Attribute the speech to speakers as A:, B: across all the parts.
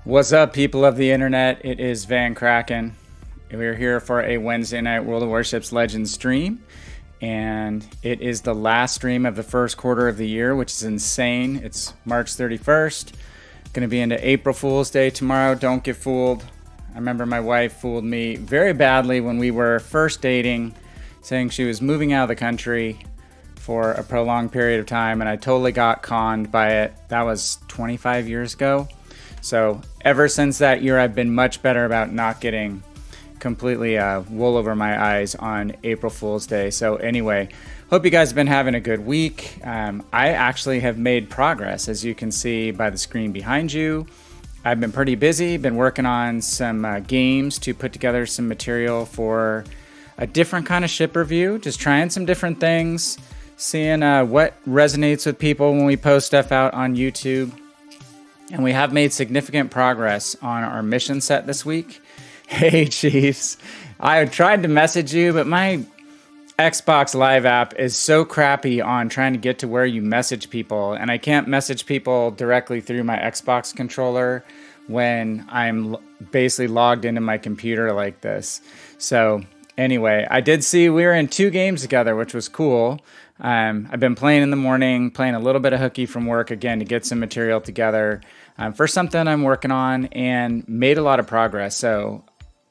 A: What's up, people of the internet? It is VannKraken. We're here for a Wednesday night World of Warships Legends stream, and it is the last stream of the first quarter of the year, which is insane. It's March 31st. Going to be into April Fool's Day tomorrow. Don't get fooled. I remember my wife fooled me very badly when we were first dating, saying she was moving out of the country for a prolonged period of time, and I totally got conned by it. That was 25 years ago. So ever since that year, I've been much better about not getting completely wool over my eyes on April Fool's Day. So anyway, hope you guys have been having a good week. I actually have made progress, as you can see by the screen behind you. I've been pretty busy, been working on some games to put together some material for a different kind of ship review, just trying some different things, seeing what resonates with people when we post stuff out on YouTube. And we have made significant progress on our mission set this week. Hey, Chiefs. I tried to message you, but my Xbox Live app is so crappy on trying to get to where you message people. And I can't message people directly through my Xbox controller when I'm basically logged into my computer like this. So anyway, I did see we were in 2 games together, which was cool. I've been playing in the morning, playing a little bit of hooky from work again to get some material together for something I'm working on, and made a lot of progress. So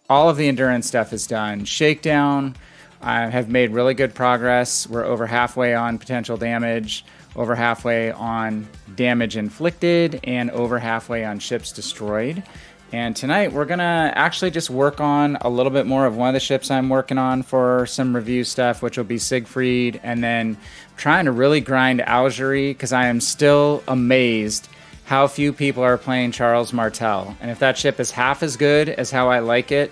A: all of the endurance stuff is done. Shakedown, I have made really good progress. We're over halfway on potential damage, over halfway on damage inflicted, and over halfway on ships destroyed. And tonight we're gonna actually just work on a little bit more of one of the ships I'm working on for some review stuff, which will be Siegfried, and then trying to really grind Algerie, because I am still amazed how few people are playing Charles Martel. And if that ship is half as good as how I like it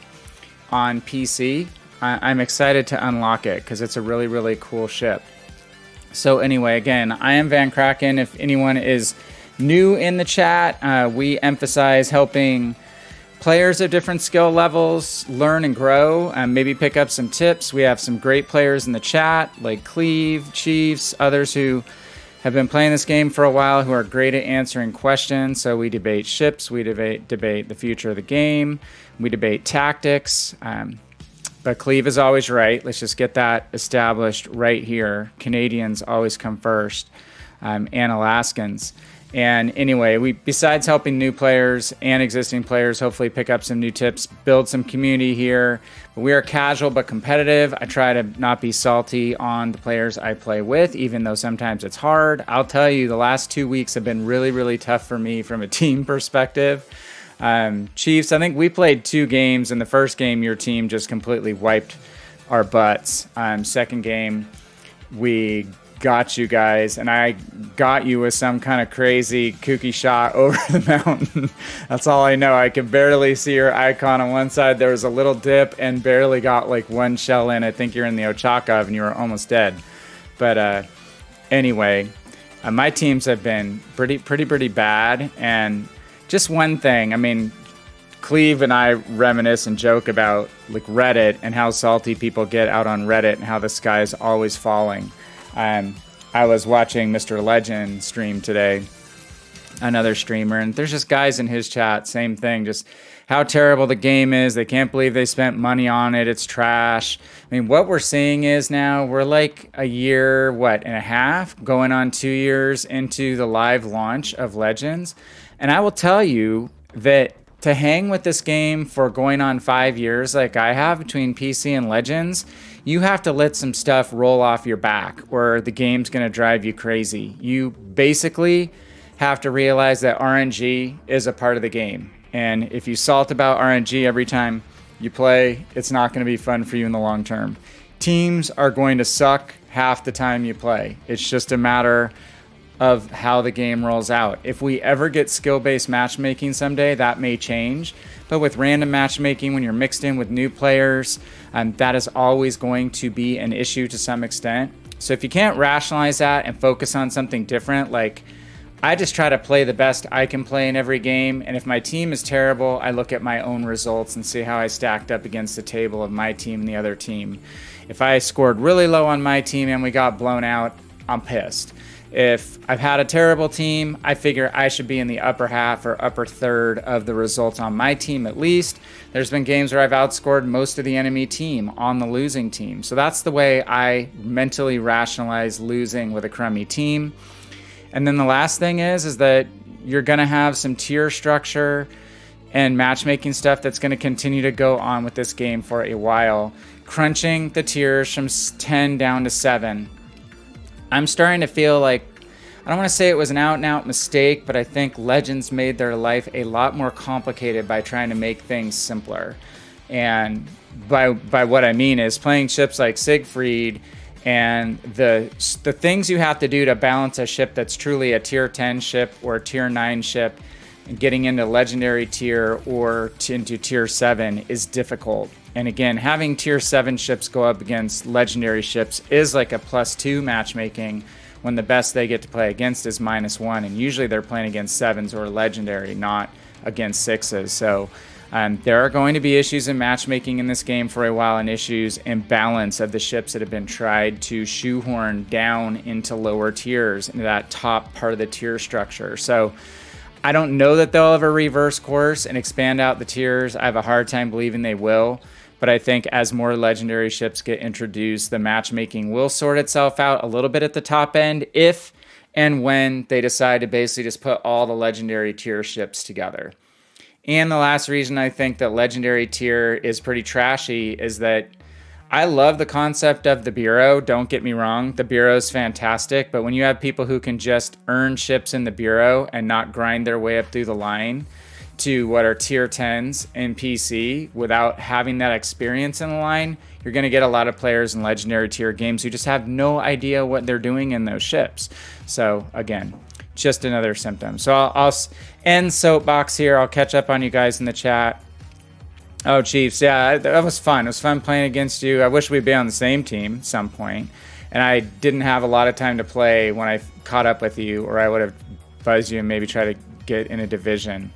A: on PC, I'm excited to unlock it, because it's a really, really cool ship. So anyway, again, I am VannKraken. If anyone is new in the chat, we emphasize helping players of different skill levels learn and grow, and maybe pick up some tips. We have some great players in the chat, like Cleve, Chiefs, others who have been playing this game for a while, who are great at answering questions. So we debate ships, we debate the future of the game, we debate tactics. But Cleve is always right. Let's just get that established right here. Canadians always come first, and Alaskans. And anyway, we, besides helping new players and existing players hopefully pick up some new tips, build some community here. But we are casual but competitive. I try to not be salty on the players I play with, even though sometimes it's hard. I'll tell you, the last 2 weeks have been really, really tough for me from a team perspective. Chiefs, I think we played 2 games. In the first game, your team just completely wiped our butts. Second game, we got you guys, and I got you with some kind of crazy kooky shot over the mountain. That's all I know. I could barely see your icon on one side. There was a little dip and barely got like 1 shell in. I think you're in the Ochakov and you were almost dead. But anyway, my teams have been pretty bad. And just one thing, I mean, Cleve and I reminisce and joke about like Reddit and how salty people get out on Reddit and how the sky is always falling. I was watching Mr. Legend stream today, another streamer, and there's just guys in his chat, same thing, just how terrible the game is. They can't believe they spent money on it. It's trash. I mean, what we're seeing is now we're like a year, and a half, going on 2 years into the live launch of Legends. And I will tell you that to hang with this game for going on 5 years like I have between PC and Legends, you have to let some stuff roll off your back or the game's going to drive you crazy. You basically have to realize that RNG is a part of the game. And if you salt about RNG every time you play, it's not going to be fun for you in the long term. Teams are going to suck half the time you play. It's just a matter of how the game rolls out. If we ever get skill-based matchmaking someday, that may change. But with random matchmaking, when you're mixed in with new players, that is always going to be an issue to some extent. So if you can't rationalize that and focus on something different, like I just try to play the best I can play in every game. And if my team is terrible, I look at my own results and see how I stacked up against the table of my team and the other team. If I scored really low on my team and we got blown out, I'm pissed. If I've had a terrible team, I figure I should be in the upper half or upper third of the results on my team at least. There's been games where I've outscored most of the enemy team on the losing team. So that's the way I mentally rationalize losing with a crummy team. And then the last thing is that you're going to have some tier structure and matchmaking stuff that's going to continue to go on with this game for a while. Crunching the tiers from 10 down to 7. I'm starting to feel like, I don't want to say it was an out-and-out mistake, but I think Legends made their life a lot more complicated by trying to make things simpler. And by what I mean is playing ships like Siegfried and the things you have to do to balance a ship that's truly a tier 10 ship or a tier 9 ship and getting into legendary tier or into tier 7 is difficult. And again, having tier 7 ships go up against legendary ships is like a +2 matchmaking when the best they get to play against is -1. And usually they're playing against 7s or legendary, not against 6s. So there are going to be issues in matchmaking in this game for a while, and issues in balance of the ships that have been tried to shoehorn down into lower tiers, into that top part of the tier structure. So I don't know that they'll ever reverse course and expand out the tiers. I have a hard time believing they will. But I think as more legendary ships get introduced, the matchmaking will sort itself out a little bit at the top end if and when they decide to basically just put all the legendary tier ships together. And the last reason I think that legendary tier is pretty trashy is that I love the concept of the Bureau. Don't get me wrong. The Bureau is fantastic. But when you have people who can just earn ships in the Bureau and not grind their way up through the line to what are tier 10s in PC without having that experience in the line, you're going to get a lot of players in legendary tier games who just have no idea what they're doing in those ships. So again, just another symptom. So I'll end soapbox here. I'll catch up on you guys in the chat. Oh, Chiefs. Yeah, that was fun. It was fun playing against you. I wish we'd be on the same team at some point. And I didn't have a lot of time to play when I caught up with you, or I would have buzzed you and maybe try to get in a division.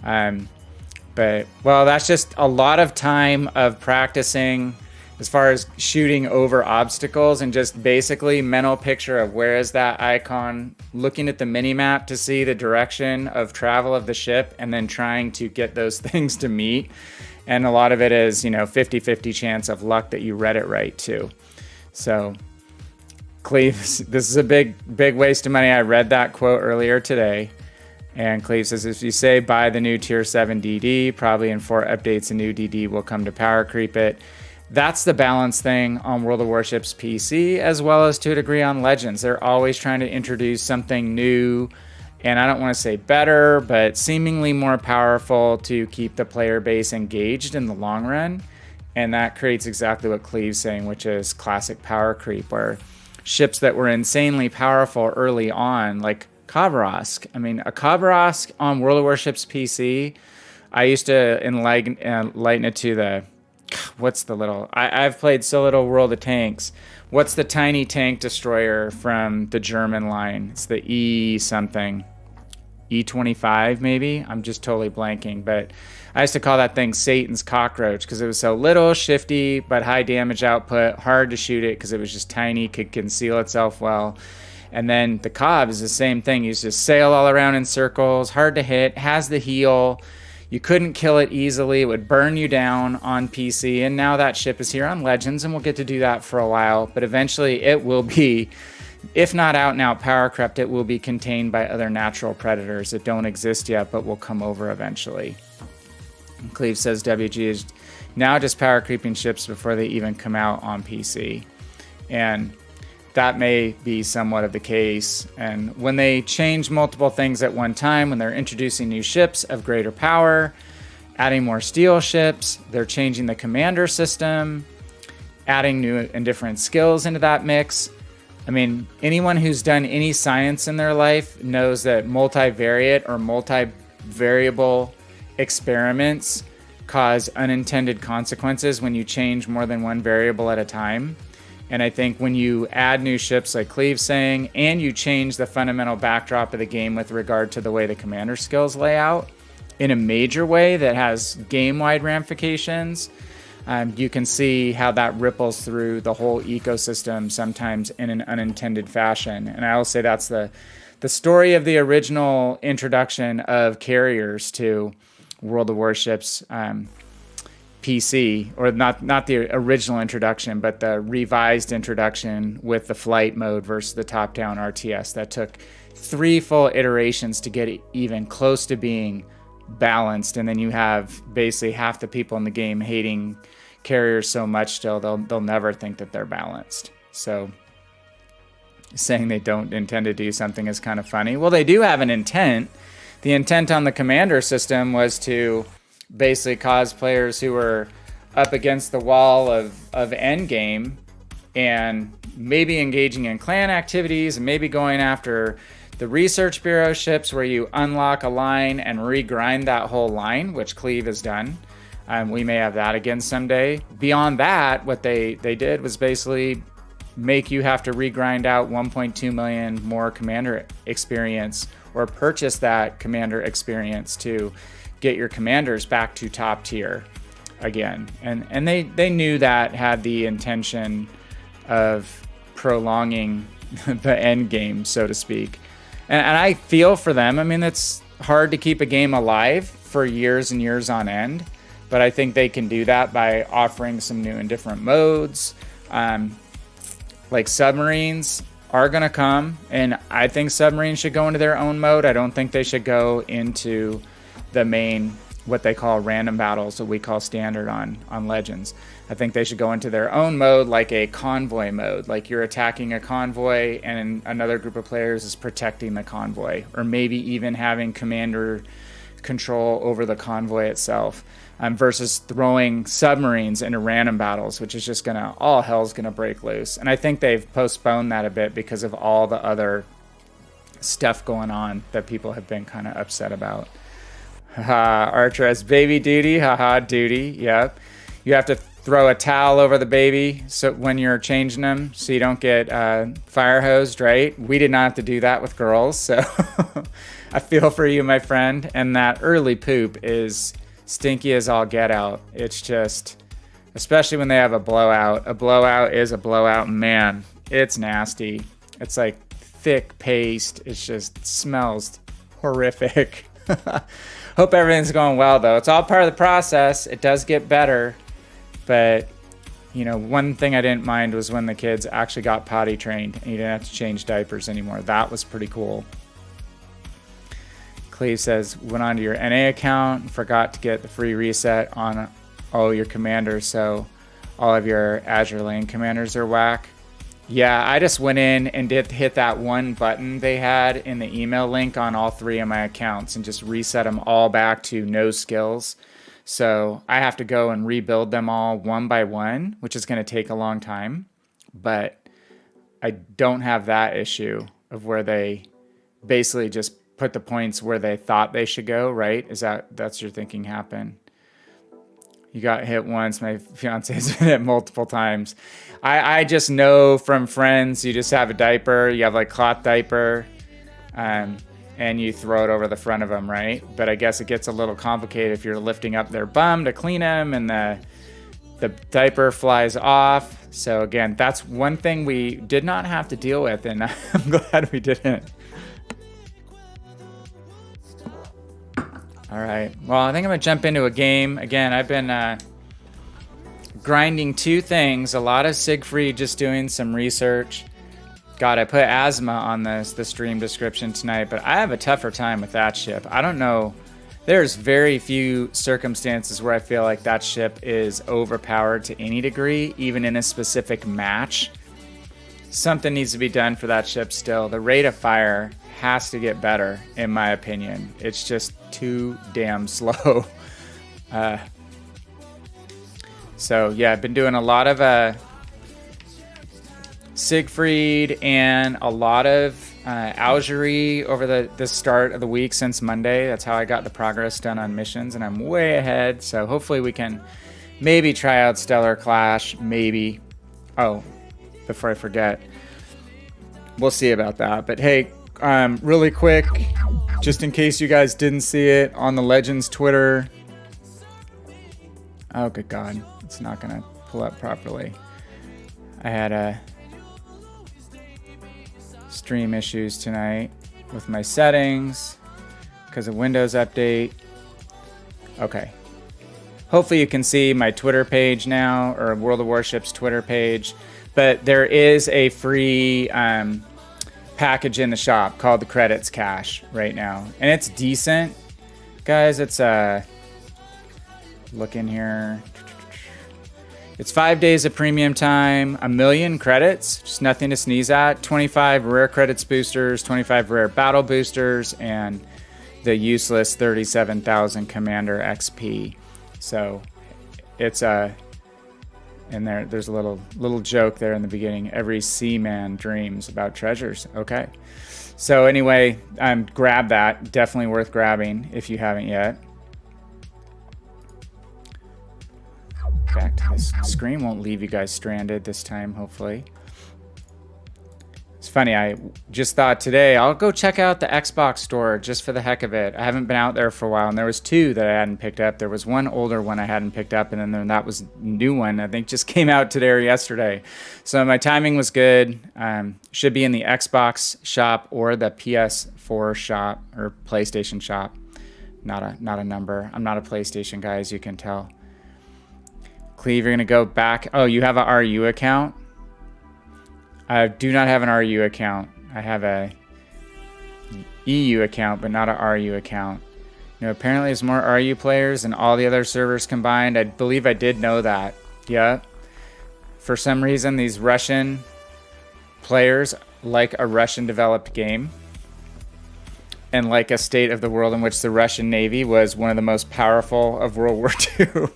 A: But well, that's just a lot of time of practicing as far as shooting over obstacles and just basically mental picture of where is that icon, looking at the mini map to see the direction of travel of the ship, and then trying to get those things to meet. And a lot of it is, 50-50 chance of luck that you read it right too. So Cleve, this is a big waste of money. I read that quote earlier today. And Cleve says, if you say buy the new tier 7 DD, probably in 4 updates a new DD will come to power creep it. That's the balance thing on World of Warships PC, as well as to a degree on Legends. They're always trying to introduce something new, and I don't want to say better, but seemingly more powerful to keep the player base engaged in the long run. And that creates exactly what Cleve's saying, which is classic power creep, where ships that were insanely powerful early on, like Kavarask. I mean, a Kavarask on World of Warships PC, I used to enlighten it to the, what's the little, I've played so little World of Tanks. What's the tiny tank destroyer from the German line? It's the E something. E25 maybe? I'm just totally blanking, but I used to call that thing Satan's cockroach because it was so little, shifty, but high damage output, hard to shoot it because it was just tiny, could conceal itself well. And then the Cobb is the same thing. You just sail all around in circles, hard to hit, has the heal. You couldn't kill it easily. It would burn you down on PC. And now that ship is here on Legends, and we'll get to do that for a while. But eventually it will be, if not out and out power crept, it will be contained by other natural predators that don't exist yet, but will come over eventually. And Cleve says WG is now just power creeping ships before they even come out on PC. And that may be somewhat of the case. And when they change multiple things at one time, when they're introducing new ships of greater power, adding more steel ships, they're changing the commander system, adding new and different skills into that mix. I mean, anyone who's done any science in their life knows that multivariate or multivariable experiments cause unintended consequences when you change more than one variable at a time. And I think when you add new ships, like Cleve's saying, and you change the fundamental backdrop of the game with regard to the way the commander skills lay out in a major way that has game-wide ramifications, you can see how that ripples through the whole ecosystem, sometimes in an unintended fashion. And I will say that's the story of the original introduction of carriers to World of Warships PC, or not the original introduction, but the revised introduction with the flight mode versus the top-down RTS that took 3 full iterations to get it even close to being balanced. And then you have basically half the people in the game hating carriers so much still they'll never think that they're balanced. So saying they don't intend to do something is kind of funny. Well, they do have an intent. The intent on the commander system was to basically cause players who were up against the wall of endgame and maybe engaging in clan activities and maybe going after the research bureau ships where you unlock a line and regrind that whole line, which Cleve has done. We may have that again someday. Beyond that, what they did was basically make you have to regrind out 1.2 million more commander experience, or purchase that commander experience to get your commanders back to top tier again. And they knew that had the intention of prolonging the end game, so to speak. And I feel for them. I mean, it's hard to keep a game alive for years and years on end, but I think they can do that by offering some new and different modes. Like submarines are going to come, and I think submarines should go into their own mode. I don't think they should go into the main, what they call random battles, that we call standard on Legends. I think they should go into their own mode, like a convoy mode, like you're attacking a convoy and another group of players is protecting the convoy, or maybe even having commander control over the convoy itself, versus throwing submarines into random battles, which is just gonna, all hell's gonna break loose. And I think they've postponed that a bit because of all the other stuff going on that people have been kind of upset about. Haha, Archer has baby duty. Haha, duty. Yep. You have to throw a towel over the baby so when you're changing them, so you don't get fire hosed, right? We did not have to do that with girls, so I feel for you, my friend. And that early poop is stinky as all get out. It's just, especially when they have a blowout. A blowout is a blowout, man. It's nasty. It's like thick paste. It just smells horrific. Hope everything's going well, though. It's all part of the process. It does get better. But, you know, one thing I didn't mind was when the kids actually got potty trained and you didn't have to change diapers anymore. That was pretty cool. Cleve says, went onto your NA account and forgot to get the free reset on all your commanders, so all of your Azure lane commanders are whack. Yeah, I just went in and hit that one button they had in the email link on all 3 of my accounts and just reset them all back to no skills. So I have to go and rebuild them all one by one, which is going to take a long time. But I don't have that issue of where they basically just put the points where they thought they should go, right? That's your thinking happened? You got hit once. My fiance has been hit multiple times. I just know from friends, you just have a diaper, you have like cloth diaper, and you throw it over the front of them, right? But I guess it gets a little complicated if you're lifting up their bum to clean them and the diaper flies off. So again, that's one thing we did not have to deal with, and I'm glad we didn't. All right, well, I think I'm gonna jump into a game. Again, I've been grinding 2 things. A lot of Siegfried, just doing some research. God, I put Azuma on the stream description tonight, but I have a tougher time with that ship. I don't know. There's very few circumstances where I feel like that ship is overpowered to any degree, even in a specific match. Something needs to be done for that ship still. The rate of fire has to get better, in my opinion. It's just too damn slow. So yeah, I've been doing a lot of Siegfried and a lot of Algerie over the start of the week since Monday. That's how I got the progress done on missions, and I'm way ahead. So hopefully we can maybe try out Stellar Clash, maybe. Oh, before I forget, we'll see about that. But hey, really quick, just in case you guys didn't see it on the Legends Twitter. Oh, good God. It's not gonna pull up properly. I had stream issues tonight with my settings because of Windows update. Okay. Hopefully you can see my Twitter page now, or World of Warships Twitter page. But there is a free package in the shop called the Credits Cache right now. And it's decent. Guys, it's look in here. It's 5 days of premium time, 1,000,000 credits, just nothing to sneeze at. 25 rare credits boosters, 25 rare battle boosters, and the useless 37,000 commander XP. So it's and there's a little joke there in the beginning. Every seaman dreams about treasures. Okay. So anyway, grab that. Definitely worth grabbing if you haven't yet. Back to this screen. Won't leave you guys stranded this time, hopefully. It's funny, I just thought today I'll go check out the Xbox store just for the heck of it. I haven't been out there for a while, and there was 2 that I hadn't picked up. There was one older one I hadn't picked up, and then that was a new one I think just came out today or yesterday. So my timing was good. Should be in the Xbox shop or the PS4 shop or PlayStation shop. Not a number. I'm not a PlayStation guy, as you can tell. Cleve, you're gonna go back. Oh, you have a RU account? I do not have an RU account. I have a EU account, but not a RU account. You know, apparently there's more RU players than all the other servers combined. I believe I did know that. Yeah. For some reason, these Russian players like a Russian-developed game and like a state of the world in which the Russian Navy was one of the most powerful of World War II.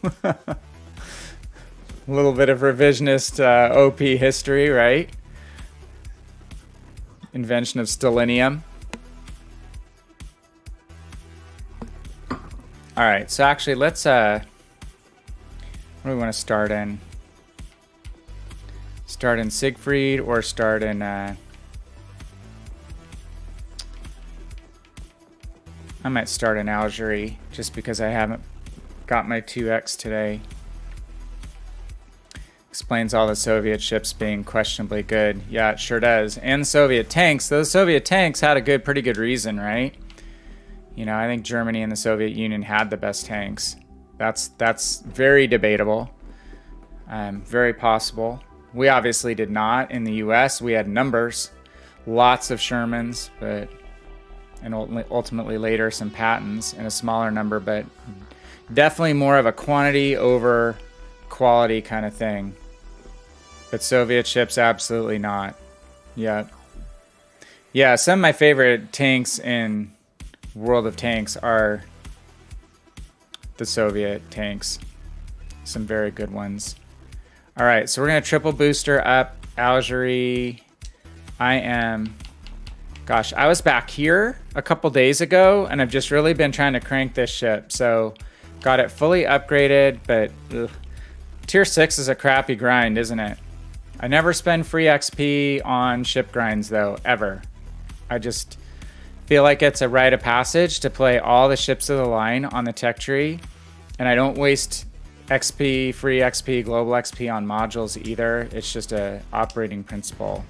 A: A little bit of revisionist OP history, right? Invention of stellinium. All right, so actually let's what do we want to start in? Start in Siegfried or start in I might start in Algerie just because I haven't got my 2X today. Explains all the Soviet ships being questionably good. Yeah, it sure does. And the Soviet tanks. Those Soviet tanks had a pretty good reason, right? You know, I think Germany and the Soviet Union had the best tanks. That's very debatable. Very possible. We obviously did not. In the U.S., we had numbers. Lots of Shermans, and ultimately later some Pattons in a smaller number, but definitely more of a quantity over quality kind of thing. But Soviet ships, absolutely not. Yeah. Yeah, some of my favorite tanks in World of Tanks are the Soviet tanks. Some very good ones. All right, so we're going to triple booster up Algerie. Gosh, I was back here a couple days ago, and I've just really been trying to crank this ship. So got it fully upgraded, but ugh. Tier 6 is a crappy grind, isn't it? I never spend free XP on ship grinds, though, ever. I just feel like it's a rite of passage to play all the ships of the line on the tech tree, and I don't waste XP, free XP, global XP on modules either. It's just a operating principle.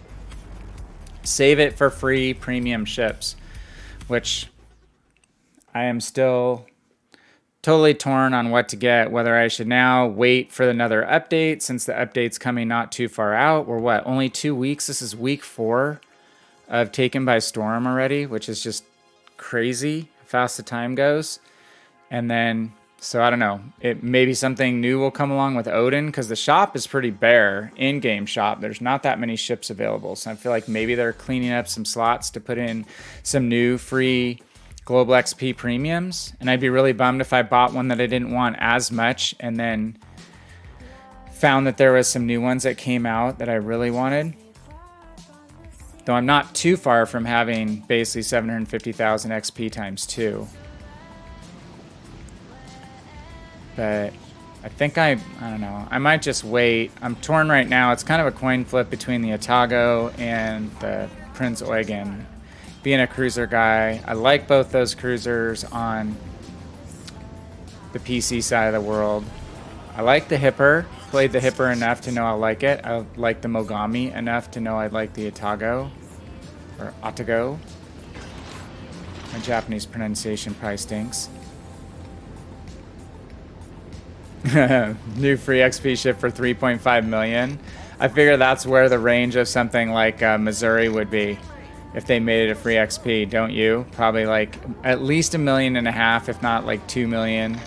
A: Save it for free premium ships, which I am still totally torn on what to get, whether I should now wait for another update since the update's coming not too far out. We're what, only 2 weeks? This is week 4 of Taken by Storm already, which is just crazy how fast the time goes. And then, so I don't know, maybe something new will come along with Odin because the shop is pretty bare, in-game shop. There's not that many ships available. So I feel like maybe they're cleaning up some slots to put in some new free global XP premiums, and I'd be really bummed if I bought one that I didn't want as much and then found that there was some new ones that came out that I really wanted. Though I'm not too far from having basically 750,000 XP times 2. But I think I don't know. I might just wait. I'm torn right now. It's kind of a coin flip between the Otago and the Prince Eugen. Being a cruiser guy, I like both those cruisers on the PC side of the world. I like the Hipper. Played the Hipper enough to know I like it. I like the Mogami enough to know I like the Atago. Or Atago. My Japanese pronunciation probably stinks. New free XP ship for 3.5 million. I figure that's where the range of something like Missouri would be if they made it a free XP, don't you? Probably like at least 1.5 million, if not like 2 million.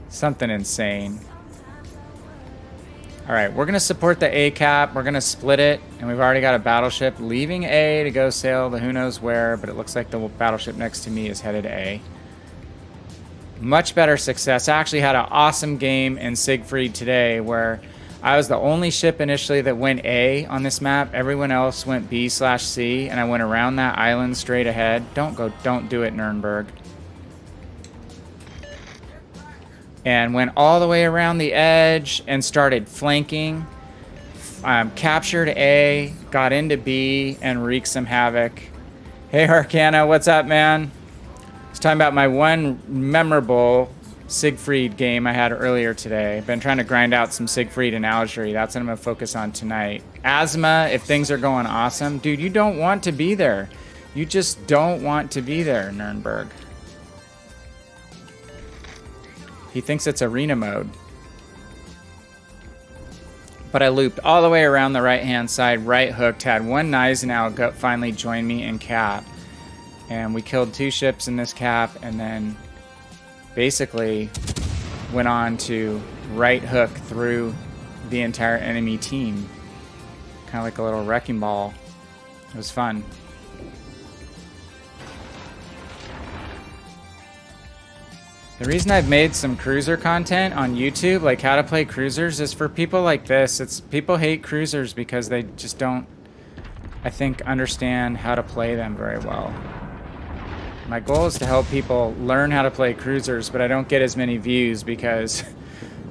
A: Something insane. Alright, we're going to support the A cap. We're going to split it. And we've already got a battleship leaving A to go sail to who knows where. But it looks like the battleship next to me is headed to A. Much better success. I actually had an awesome game in Siegfried today where I was the only ship initially that went A on this map. Everyone else went B/C. And I went around that island straight ahead. Don't do it, Nuremberg. And went all the way around the edge and started flanking. Captured A, got into B, and wreaked some havoc. Hey, Arcana, what's up, man? I was talking about my one memorable Siegfried game I had earlier today. I've been trying to grind out some Siegfried in Algerie. That's what I'm going to focus on tonight. Azuma, if things are going awesome. Dude, you don't want to be there. You just don't want to be there, Nuremberg. He thinks it's arena mode. But I looped all the way around the right-hand side, right hooked, had one Gneisenau finally join me in cap. And we killed 2 ships in this cap, and then basically went on to right hook through the entire enemy team. Kind of like a little wrecking ball. It was fun. The reason I've made some cruiser content on YouTube, like how to play cruisers, is for people like this. People hate cruisers because they just don't, I think, understand how to play them very well. My goal is to help people learn how to play cruisers, but I don't get as many views because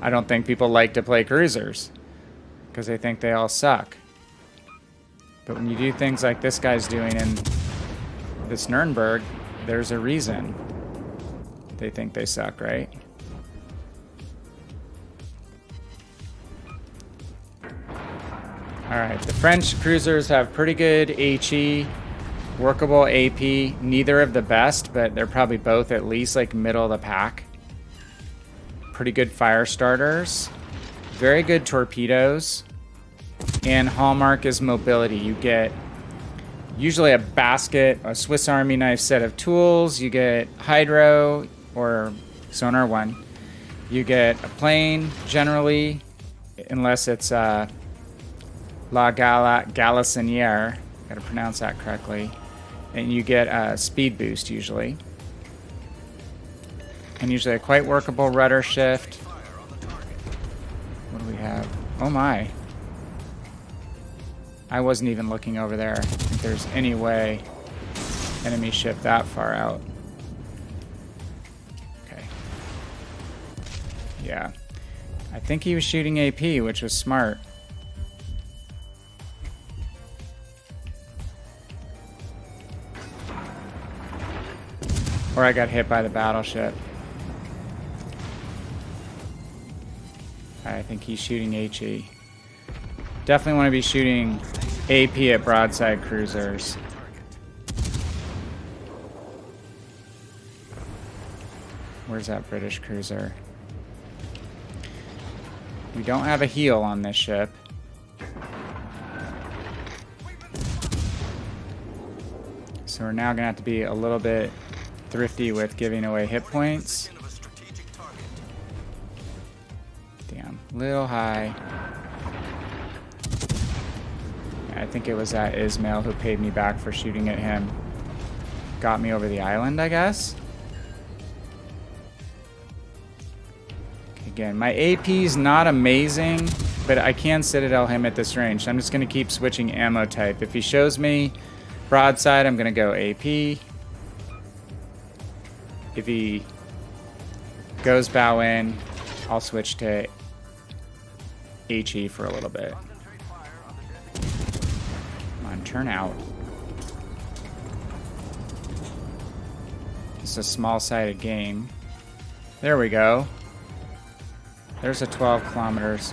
A: I don't think people like to play cruisers because they think they all suck. But when you do things like this guy's doing in this Nuremberg, there's a reason. They think they suck, right? Alright, the French cruisers have pretty good HE, workable AP, neither of the best, but they're probably both at least like middle of the pack. Pretty good fire starters, very good torpedoes, and hallmark is mobility. You get usually a basket, a Swiss Army knife set of tools, you get hydro, or sonar 1. You get a plane, generally, unless it's La Galissoniere. Gotta pronounce that correctly. And you get a speed boost, usually. And usually a quite workable rudder shift. What do we have? Oh my. I wasn't even looking over there. I don't think there's any way enemy ship that far out. Yeah, I think he was shooting AP, which was smart. Or I got hit by the battleship. I think he's shooting HE. Definitely want to be shooting AP at broadside cruisers. Where's that British cruiser? We don't have a heal on this ship. So we're now going to have to be a little bit thrifty with giving away hit points. Damn, little high. Yeah, I think it was that Ismail who paid me back for shooting at him. Got me over the island, I guess. Again, my AP's not amazing, but I can Citadel him at this range. So I'm just going to keep switching ammo type. If he shows me broadside, I'm going to go AP. If he goes bow in, I'll switch to HE for a little bit. Come on, turn out. It's a small-sided game. There we go. There's a 12 kilometers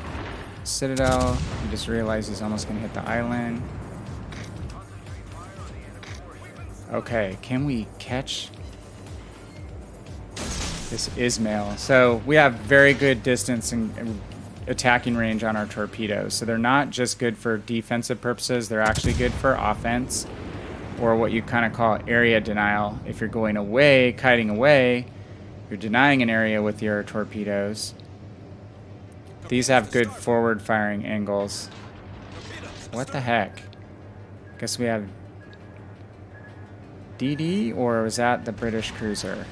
A: citadel. He just realized he's almost going to hit the island. Okay, can we catch this Ismail? So we have very good distance and attacking range on our torpedoes. So they're not just good for defensive purposes, they're actually good for offense, or what you kind of call area denial. If you're going away, kiting away, you're denying an area with your torpedoes. These have good forward firing angles. What the heck? Guess we have DD, or was that the British cruiser?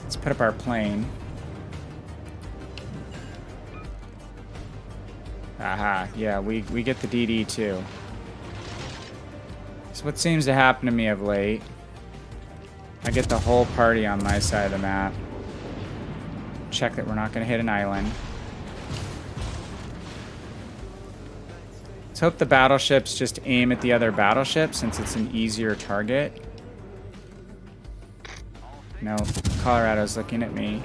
A: Let's put up our plane. Aha, yeah, we get the DD too. So what seems to happen to me of late, I get the whole party on my side of the map. Check that we're not going to hit an island. Let's hope the battleships just aim at the other battleship since it's an easier target. No, Colorado's looking at me.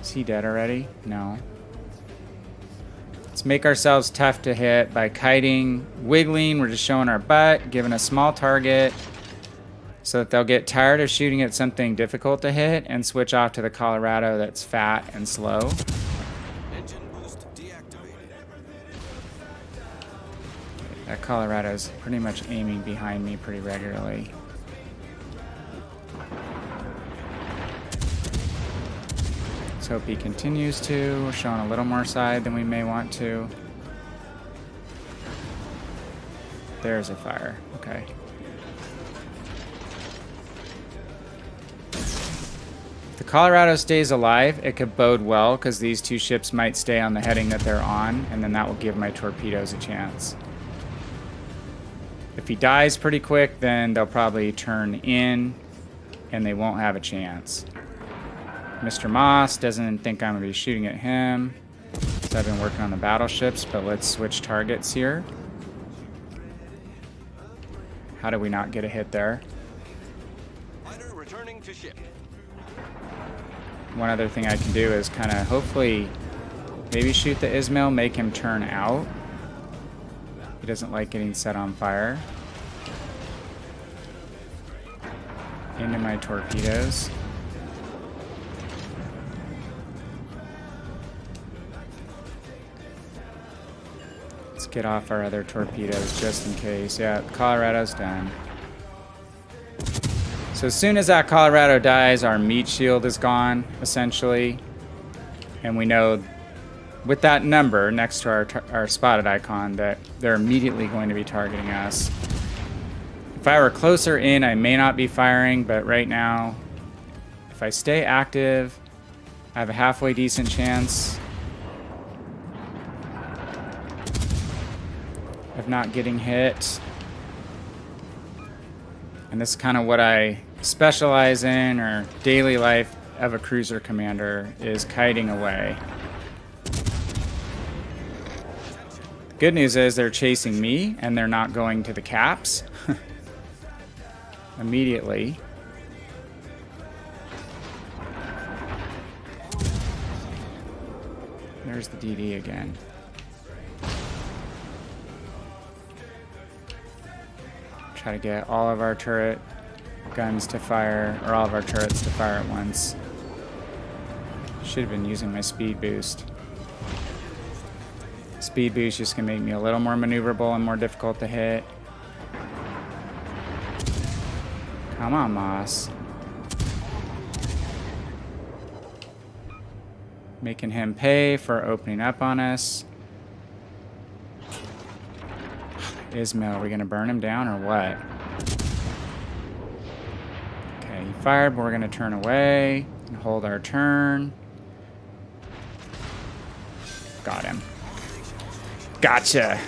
A: Is he dead already? No. Let's make ourselves tough to hit by kiting, wiggling. We're just showing our butt, giving a small target so that they'll get tired of shooting at something difficult to hit and switch off to the Colorado that's fat and slow. That Colorado's pretty much aiming behind me pretty regularly. Let's hope he continues to. We're showing a little more side than we may want to. There's a fire. Okay. If the Colorado stays alive, it could bode well because these two ships might stay on the heading that they're on, and then that will give my torpedoes a chance. If he dies pretty quick, then they'll probably turn in and they won't have a chance. Mr. Moss doesn't think I'm going to be shooting at him, so I've been working on the battleships, but let's switch targets here. How did we not get a hit there?
B: Returning to ship.
A: One other thing I can do is kind of hopefully maybe shoot the Ismail, make him turn out. He doesn't like getting set on fire. Into my torpedoes. Let's get off our other torpedoes just in case. Yeah, Colorado's done. So as soon as that Colorado dies, our meat shield is gone, essentially. And we know with that number next to our spotted icon that they're immediately going to be targeting us. If I were closer in, I may not be firing, but right now, if I stay active, I have a halfway decent chance of not getting hit. And this is kind of what I specialize in, or daily life of a cruiser commander, is kiting away. Good news is they're chasing me and they're not going to the caps immediately. There's the DD again. Try to get all of our turret guns to fire, or all of our turrets to fire at once. Should have been using my speed boost. Speed boost just gonna make me a little more maneuverable and more difficult to hit. Come on, Moss. Making him pay for opening up on us. Ismail, are we gonna burn him down or what? Okay, he fired, but we're gonna turn away and hold our turn. Got him. Gotcha.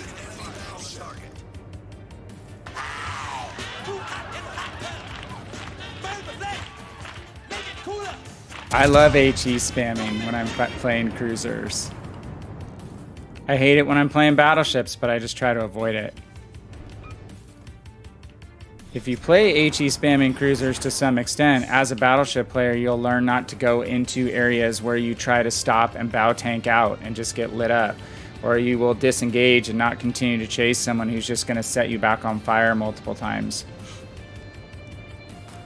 A: I love HE spamming when I'm playing cruisers. I hate it when I'm playing battleships, but I just try to avoid it. If you play HE spamming cruisers to some extent, as a battleship player, you'll learn not to go into areas where you try to stop and bow tank out and just get lit up. Or you will disengage and not continue to chase someone who's just going to set you back on fire multiple times.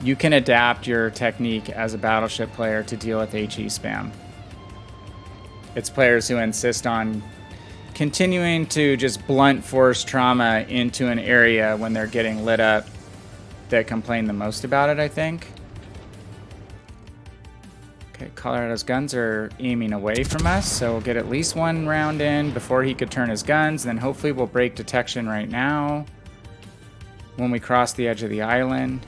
A: You can adapt your technique as a battleship player to deal with HE spam. It's players who insist on continuing to just blunt force trauma into an area when they're getting lit up that complain the most about it, I think. Okay, Colorado's guns are aiming away from us, so we'll get at least one round in before he could turn his guns, and then hopefully we'll break detection right now when we cross the edge of the island.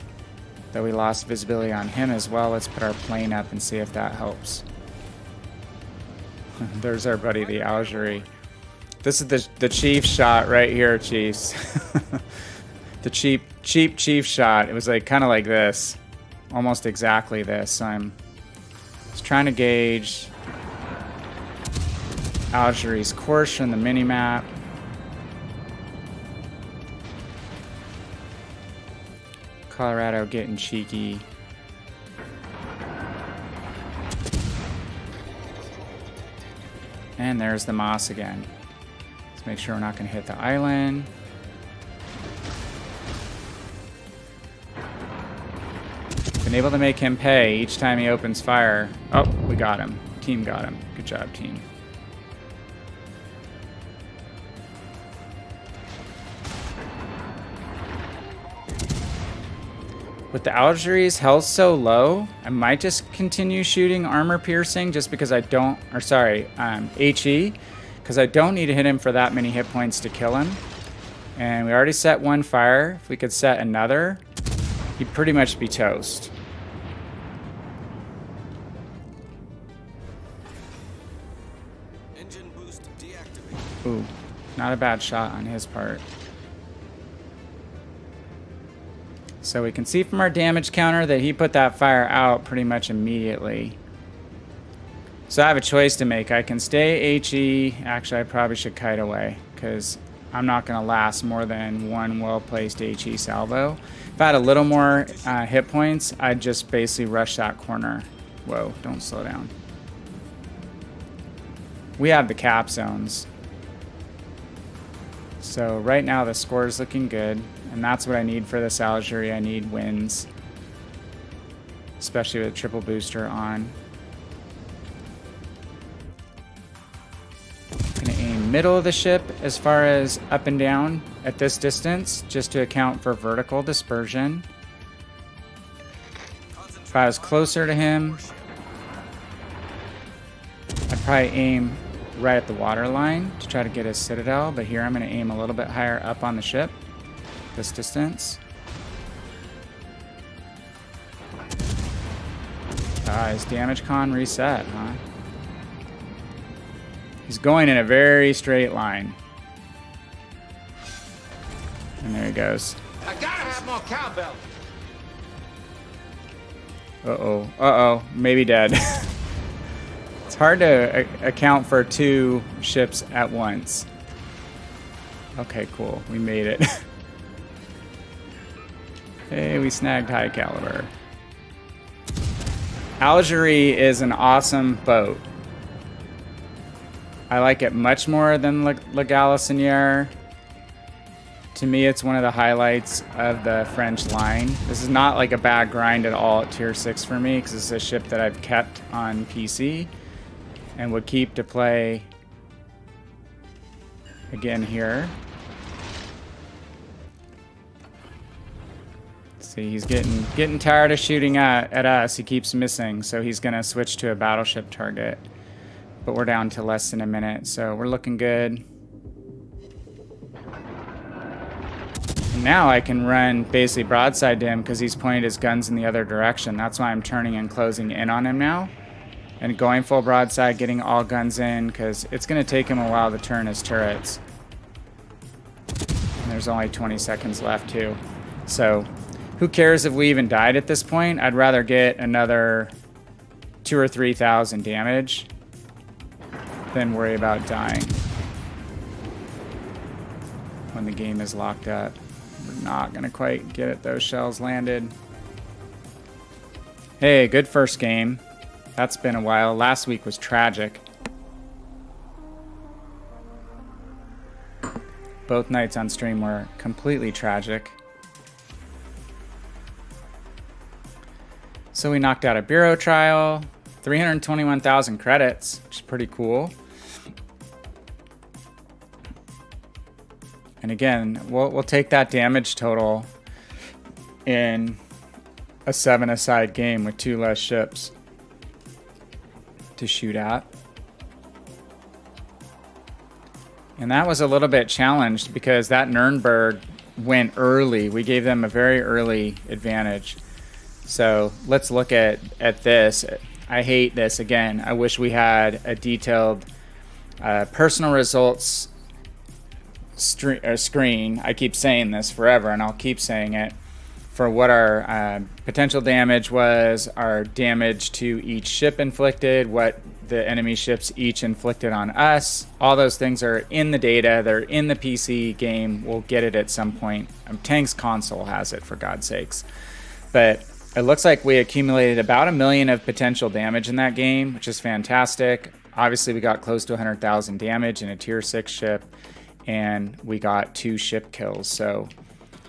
A: Though we lost visibility on him as well, let's put our plane up and see if that helps. There's our buddy, the Algerie. This is the chief shot right here, Chiefs. The cheap chief shot. It was like kind of like this, almost exactly this. So I'm just trying to gauge Algerie's course from the mini map. Colorado getting cheeky. And there's the moss again. Let's make sure we're not going to hit the island. Been able to make him pay each time he opens fire. Oh, we got him. Team got him. Good job, team. With the Algerie's health so low, I might just continue shooting armor piercing just because I don't, or sorry, HE, because I don't need to hit him for that many hit points to kill him. And we already set one fire. If we could set another, he'd pretty much be toast.
B: Engine boost deactivated.
A: Ooh, not a bad shot on his part. So we can see from our damage counter that he put that fire out pretty much immediately. So I have a choice to make. I can stay HE. Actually, I probably should kite away because I'm not going to last more than one well-placed HE salvo. If I had a little more hit points, I'd just basically rush that corner. Whoa, don't slow down. We have the cap zones. So right now the score is looking good, and that's what I need for this Algerie. I need wins, especially with a triple booster on. Gonna aim middle of the ship as far as up and down at this distance, just to account for vertical dispersion. If I was closer to him, I'd probably aim right at the water line to try to get his citadel, but here I'm going to aim a little bit higher up on the ship, this distance. His damage con reset, huh? He's going in a very straight line. And there he goes.
B: I gotta have more cowbell.
A: Uh-oh, uh-oh, maybe dead. It's hard to account for two ships at once. Okay, cool. We made it. Hey, we snagged high caliber. Algerie is an awesome boat. I like it much more than La Galissonière. To me, it's one of the highlights of the French line. This is not like a bad grind at all at tier 6 for me, because it's a ship that I've kept on PC and would keep to play again here. See, he's getting tired of shooting at us. He keeps missing, so he's gonna switch to a battleship target. But we're down to less than a minute, so we're looking good. And now I can run basically broadside to him because he's pointed his guns in the other direction. That's why I'm turning and closing in on him now. And going full broadside, getting all guns in, because it's going to take him a while to turn his turrets. And there's only 20 seconds left, too. So, who cares if we even died at this point? I'd rather get another 2,000 or 3,000 damage than worry about dying when the game is locked up. We're not going to quite get it. Those shells landed. Hey, good first game. That's been a while. Last week was tragic. Both nights on stream were completely tragic. So we knocked out a bureau trial, 321,000 credits, which is pretty cool. And again, we'll take that damage total in a 7-a-side game with 2 less ships to shoot at. And that was a little bit challenged because that Nuremberg went early. We gave them a very early advantage. So let's look at this. I hate this again. I wish we had a detailed personal results screen. I keep saying this forever, and I'll keep saying it, for what our potential damage was, our damage to each ship inflicted, what the enemy ships each inflicted on us. All those things are in the data. They're in the PC game. We'll get it at some point. Tank's console has it, for God's sakes. But it looks like we accumulated about 1 million of potential damage in that game, which is fantastic. Obviously, we got close to 100,000 damage in a tier 6 ship, and we got 2 ship kills. So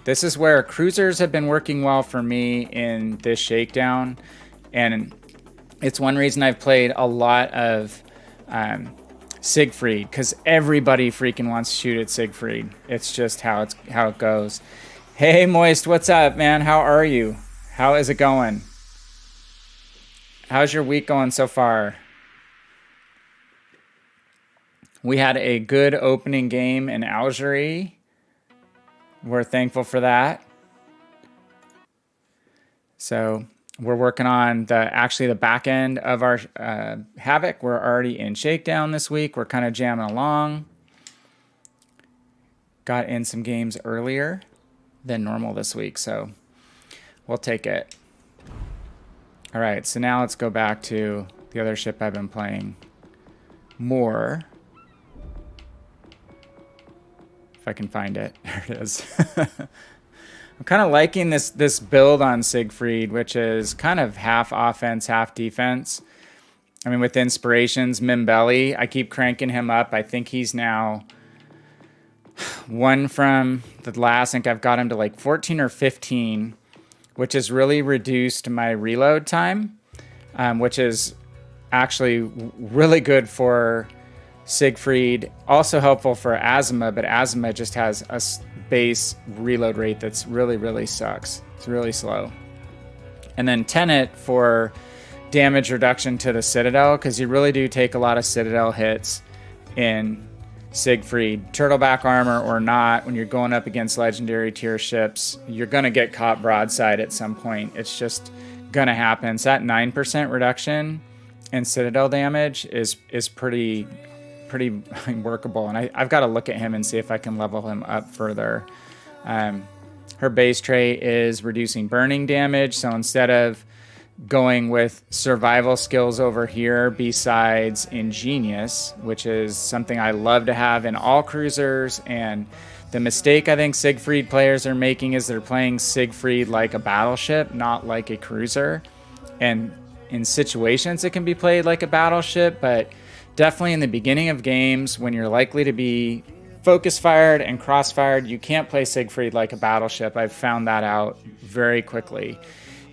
A: this is where cruisers have been working well for me in this shakedown, and it's one reason I've played a lot of Siegfried, because everybody freaking wants to shoot at Siegfried. It's just how it goes. Hey Moist, what's up, man? How are you? How is it going? How's your week going so far? We had a good opening game in Algerie. We're thankful for that. So we're working on the back end of our Havoc. We're already in shakedown this week. We're kind of jamming along. Got in some games earlier than normal this week, so we'll take it. All right, so now let's go back to the other ship I've been playing more. If I can find it. There it is. I'm kind of liking this build on Siegfried, which is kind of half offense, half defense. I mean, with inspirations, Mimbelli, I keep cranking him up. I think he's now one from the last. I think I've got him to like 14 or 15, which has really reduced my reload time, which is actually really good for Siegfried. Also helpful for Azuma, but Azuma just has a base reload rate that's really sucks. It's really slow. And then Tenet for damage reduction to the Citadel, because you really do take a lot of Citadel hits in Siegfried. Turtleback armor or not, when you're going up against legendary tier ships, you're going to get caught broadside at some point. It's just going to happen. So that 9% reduction in Citadel damage is pretty workable, and I've got to look at him and see if I can level him up further. Her base trait is reducing burning damage, so instead of going with survival skills over here besides Ingenious, which is something I love to have in all cruisers, and the mistake I think Siegfried players are making is they're playing Siegfried like a battleship, not like a cruiser. And in situations it can be played like a battleship, but definitely in the beginning of games when you're likely to be focus fired and cross fired, you can't play Siegfried like a battleship. I've found that out very quickly.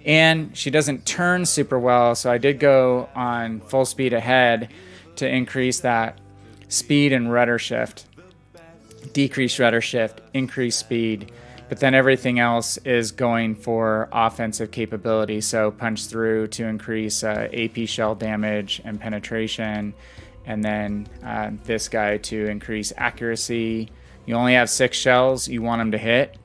A: And she doesn't turn super well, so I did go on full speed ahead to increase that speed and rudder shift. Decrease rudder shift, increase speed, but then everything else is going for offensive capability. So punch through to increase AP shell damage and penetration, and then this guy to increase accuracy. You only have 6 shells you want them to hit.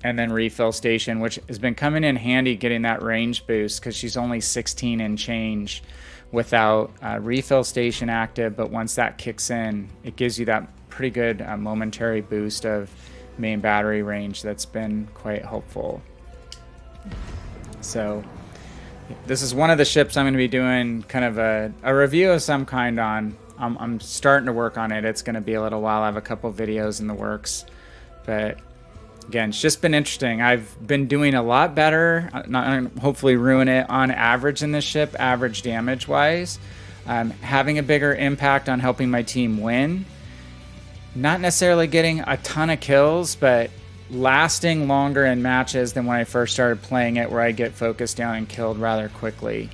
A: And then refill station, which has been coming in handy getting that range boost, because she's only 16 and change without refill station active, but once that kicks in, it gives you that pretty good momentary boost of main battery range that's been quite helpful. So this is one of the ships I'm going to be doing kind of a review of some kind on. I'm starting to work on it. It's going to be a little while. I have a couple videos in the works, but Again, it's just been interesting. I've been doing a lot better, not hopefully ruin it, on average in this ship, average damage wise. Having a bigger impact on helping my team win. Not necessarily getting a ton of kills, but lasting longer in matches than when I first started playing it, where I get focused down and killed rather quickly.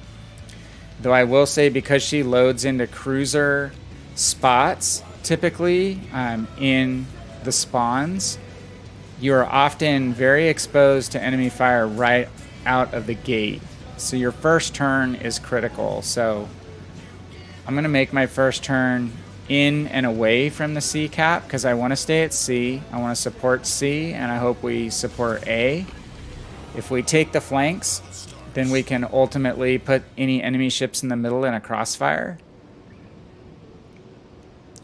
A: Though I will say, because she loads into cruiser spots, typically in the spawns, you are often very exposed to enemy fire right out of the gate. So your first turn is critical. So I'm going to make my first turn in and away from the C cap because I want to stay at C. I want to support C, and I hope we support A. If we take the flanks, then we can ultimately put any enemy ships in the middle in a crossfire.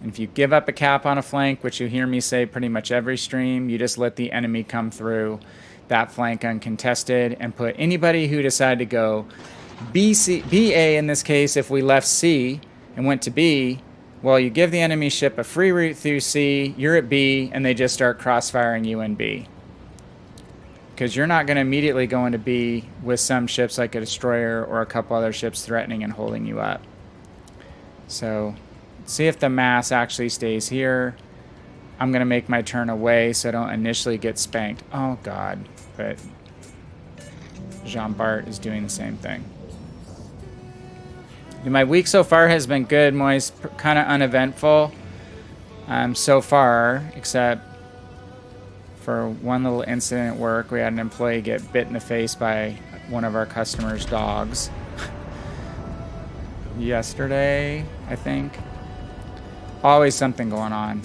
A: And if you give up a cap on a flank, which you hear me say pretty much every stream, you just let the enemy come through that flank uncontested and put anybody who decided to go BA in this case. If we left C and went to B, well, you give the enemy ship a free route through C, you're at B, and they just start crossfiring you in B. Because you're not going to immediately go into B with some ships like a destroyer or a couple other ships threatening and holding you up. So see if the mass actually stays here. I'm going to make my turn away so I don't initially get spanked. Oh, God. But Jean Bart is doing the same thing. My week so far has been good. Moy's kind of uneventful so far, except for one little incident at work. We had an employee get bit in the face by one of our customers' dogs. Yesterday, I think. Always something going on.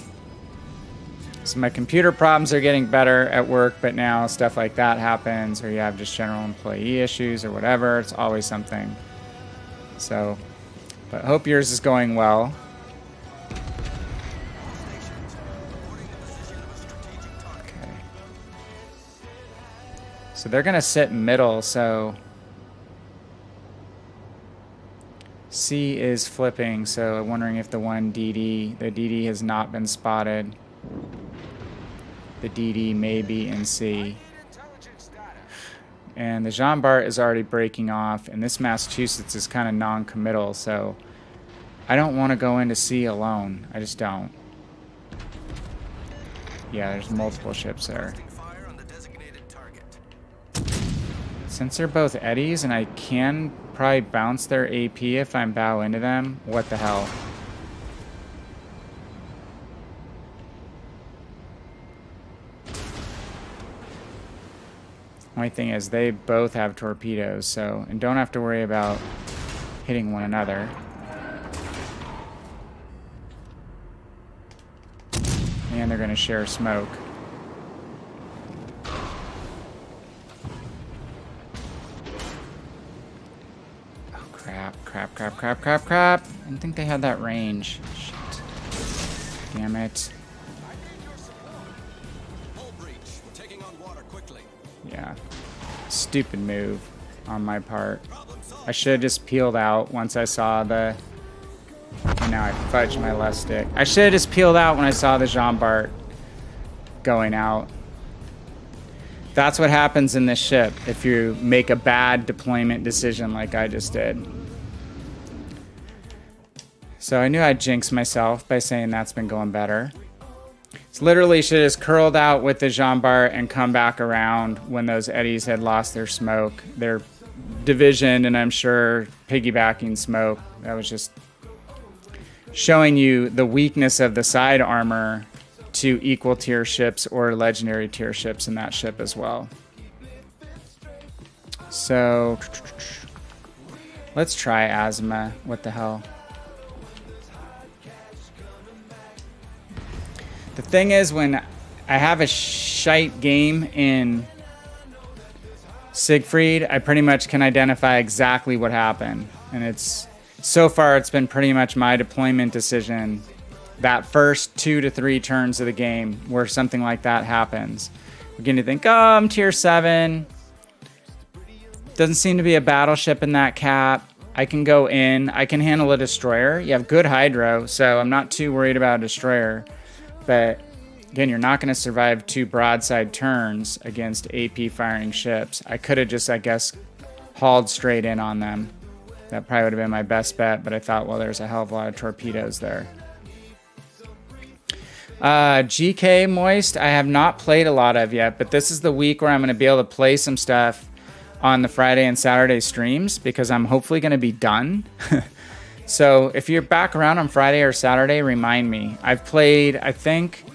A: So my computer problems are getting better at work, but now stuff like that happens, or you have just general employee issues or whatever. It's always something. So, but hope yours is going well. Okay. So they're going to sit middle, so C is flipping, so I'm wondering if the DD has not been spotted. The DD may be in C. And the Jean Bart is already breaking off, and this Massachusetts is kind of non-committal, so I don't want to go into C alone. I just don't. Yeah, there's multiple ships there. Since they're both eddies, and I can probably bounce their AP if I bow into them, what the hell? Only thing is they both have torpedoes, so, and don't have to worry about hitting one another. And they're going to share smoke. Oh, crap. I didn't think they had that range. Shit. Damn it. Yeah. Stupid move on my part. I should have just peeled out once I saw the... And now I fudged my left stick. I should have just peeled out when I saw the Jean Bart going out. That's what happens in this ship if you make a bad deployment decision like I just did. So I knew I'd jinx myself by saying that's been going better. It's literally should have just curled out with the Jean Bart and come back around when those eddies had lost their smoke, their division, and I'm sure piggybacking smoke. That was just showing you the weakness of the side armor to equal tier ships or legendary tier ships in that ship as well. So let's try Azuma. What the hell? The thing is, when I have a shite game in Siegfried, I pretty much can identify exactly what happened. And it's, so far, it's been pretty much my deployment decision that first 2 to 3 turns of the game where something like that happens. We're going to think, oh, I'm tier 7. Doesn't seem to be a battleship in that cap. I can go in. I can handle a destroyer. You have good hydro, so I'm not too worried about a destroyer. But Again, you're not going to survive 2 broadside turns against AP firing ships. I could have just, I guess, hauled straight in on them. That probably would have been my best bet, but I thought, well, there's a hell of a lot of torpedoes there. GK Moist, I have not played a lot of yet, but this is the week where I'm going to be able to play some stuff on the Friday and Saturday streams because I'm hopefully going to be done. So if you're back around on Friday or Saturday, remind me. I've played, I think,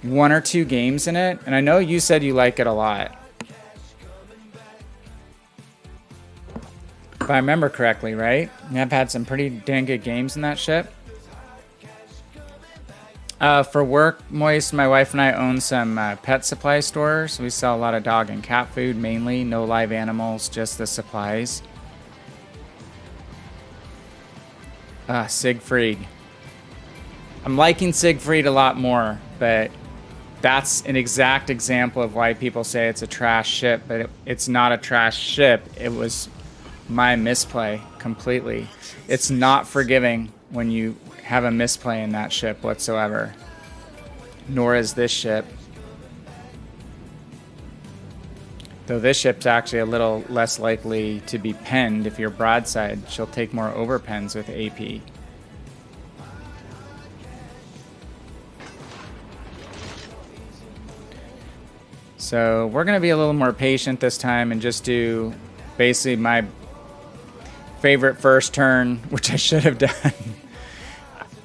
A: 1 or 2 games in it, and I know you said you like it a lot. If I remember correctly, right? I've had some pretty dang good games in that ship. For work, Moist, my wife and I own some pet supply stores. We sell a lot of dog and cat food, mainly. No live animals, just the supplies. Siegfried. I'm liking Siegfried a lot more, but that's an exact example of why people say it's a trash ship, but it's not a trash ship. It was my misplay completely. It's not forgiving when you have a misplay in that ship whatsoever. Nor is this ship. Though this ship's actually a little less likely to be penned if you're broadside. She'll take more overpens with AP. So we're going to be a little more patient this time and just do basically my favorite first turn, which I should have done.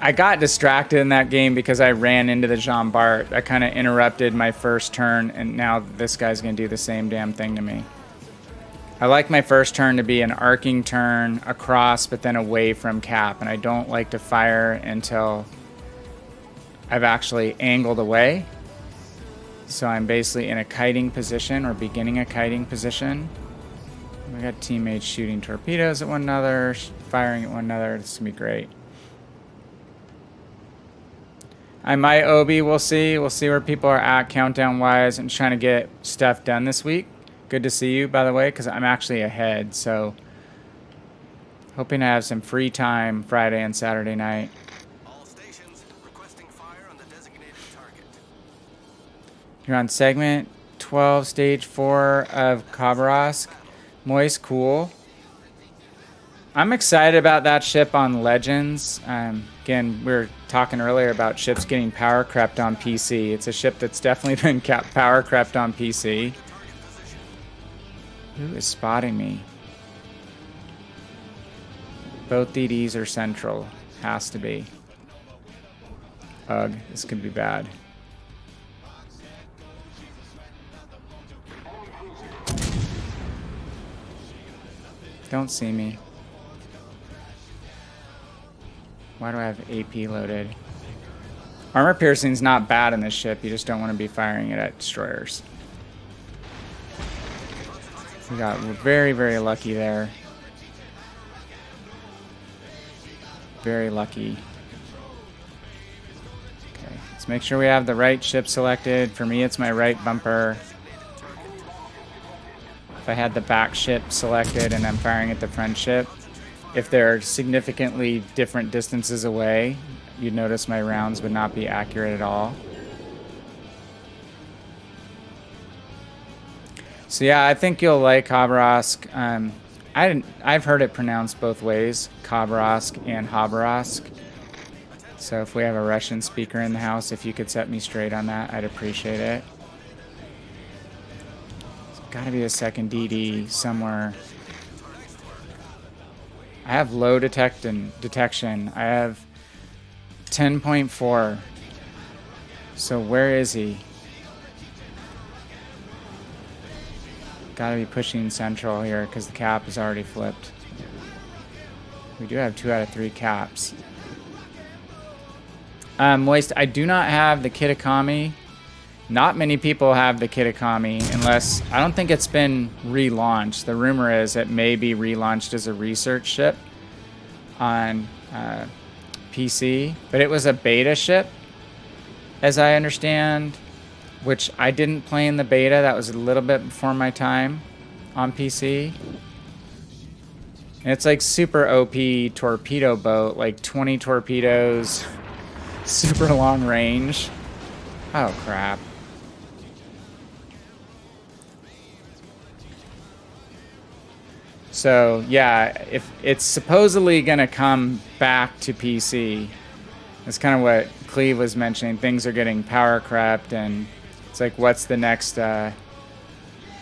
A: I got distracted in that game because I ran into the Jean Bart. I kind of interrupted my first turn, and now this guy's going to do the same damn thing to me. I like my first turn to be an arcing turn across, but then away from cap, and I don't like to fire until I've actually angled away. So I'm basically in a kiting position or beginning a kiting position. We got teammates shooting torpedoes at one another, firing at one another. This is going to be great. I might Obi, we'll see. We'll see where people are at countdown-wise and trying to get stuff done this week. Good to see you, by the way, because I'm actually ahead, so hoping to have some free time Friday and Saturday night.
B: All stations requesting fire on the designated target.
A: You're on segment 12, stage 4 of Khabarovsk. Moist, cool. I'm excited about that ship on Legends. Again, we were talking earlier about ships getting power crept on PC. It's a ship that's definitely been power crept on PC. Who is spotting me? Both DDs are central. Has to be. Ugh, this could be bad. Don't see me. Why do I have AP loaded? Armor piercing's not bad in this ship. You just don't want to be firing it at destroyers. We got very, very lucky there. Very lucky. Okay, let's make sure we have the right ship selected. For me, it's my right bumper. If I had the back ship selected and I'm firing at the front ship, if they're significantly different distances away, you'd notice my rounds would not be accurate at all. So yeah, I think you'll like Khabarovsk. I've heard it pronounced both ways, Khabarovsk and Khabarovsk. So if we have a Russian speaker in the house, if you could set me straight on that, I'd appreciate it. There's gotta be a second DD somewhere. I have low detection. I have 10.4. So where is he? Gotta be pushing central here because the cap is already flipped. We do have 2 out of 3 caps. Moist, I do not have the Kitakami. Not many people have the Kitakami unless, I don't think it's been relaunched. The rumor is it may be relaunched as a research ship on PC, but it was a beta ship, as I understand, which I didn't play in the beta. That was a little bit before my time on PC. And it's like super OP torpedo boat, like 20 torpedoes, super long range. Oh, crap. So, yeah, if it's supposedly going to come back to PC, that's kind of what Cleve was mentioning. Things are getting power crept, and it's like, what's the next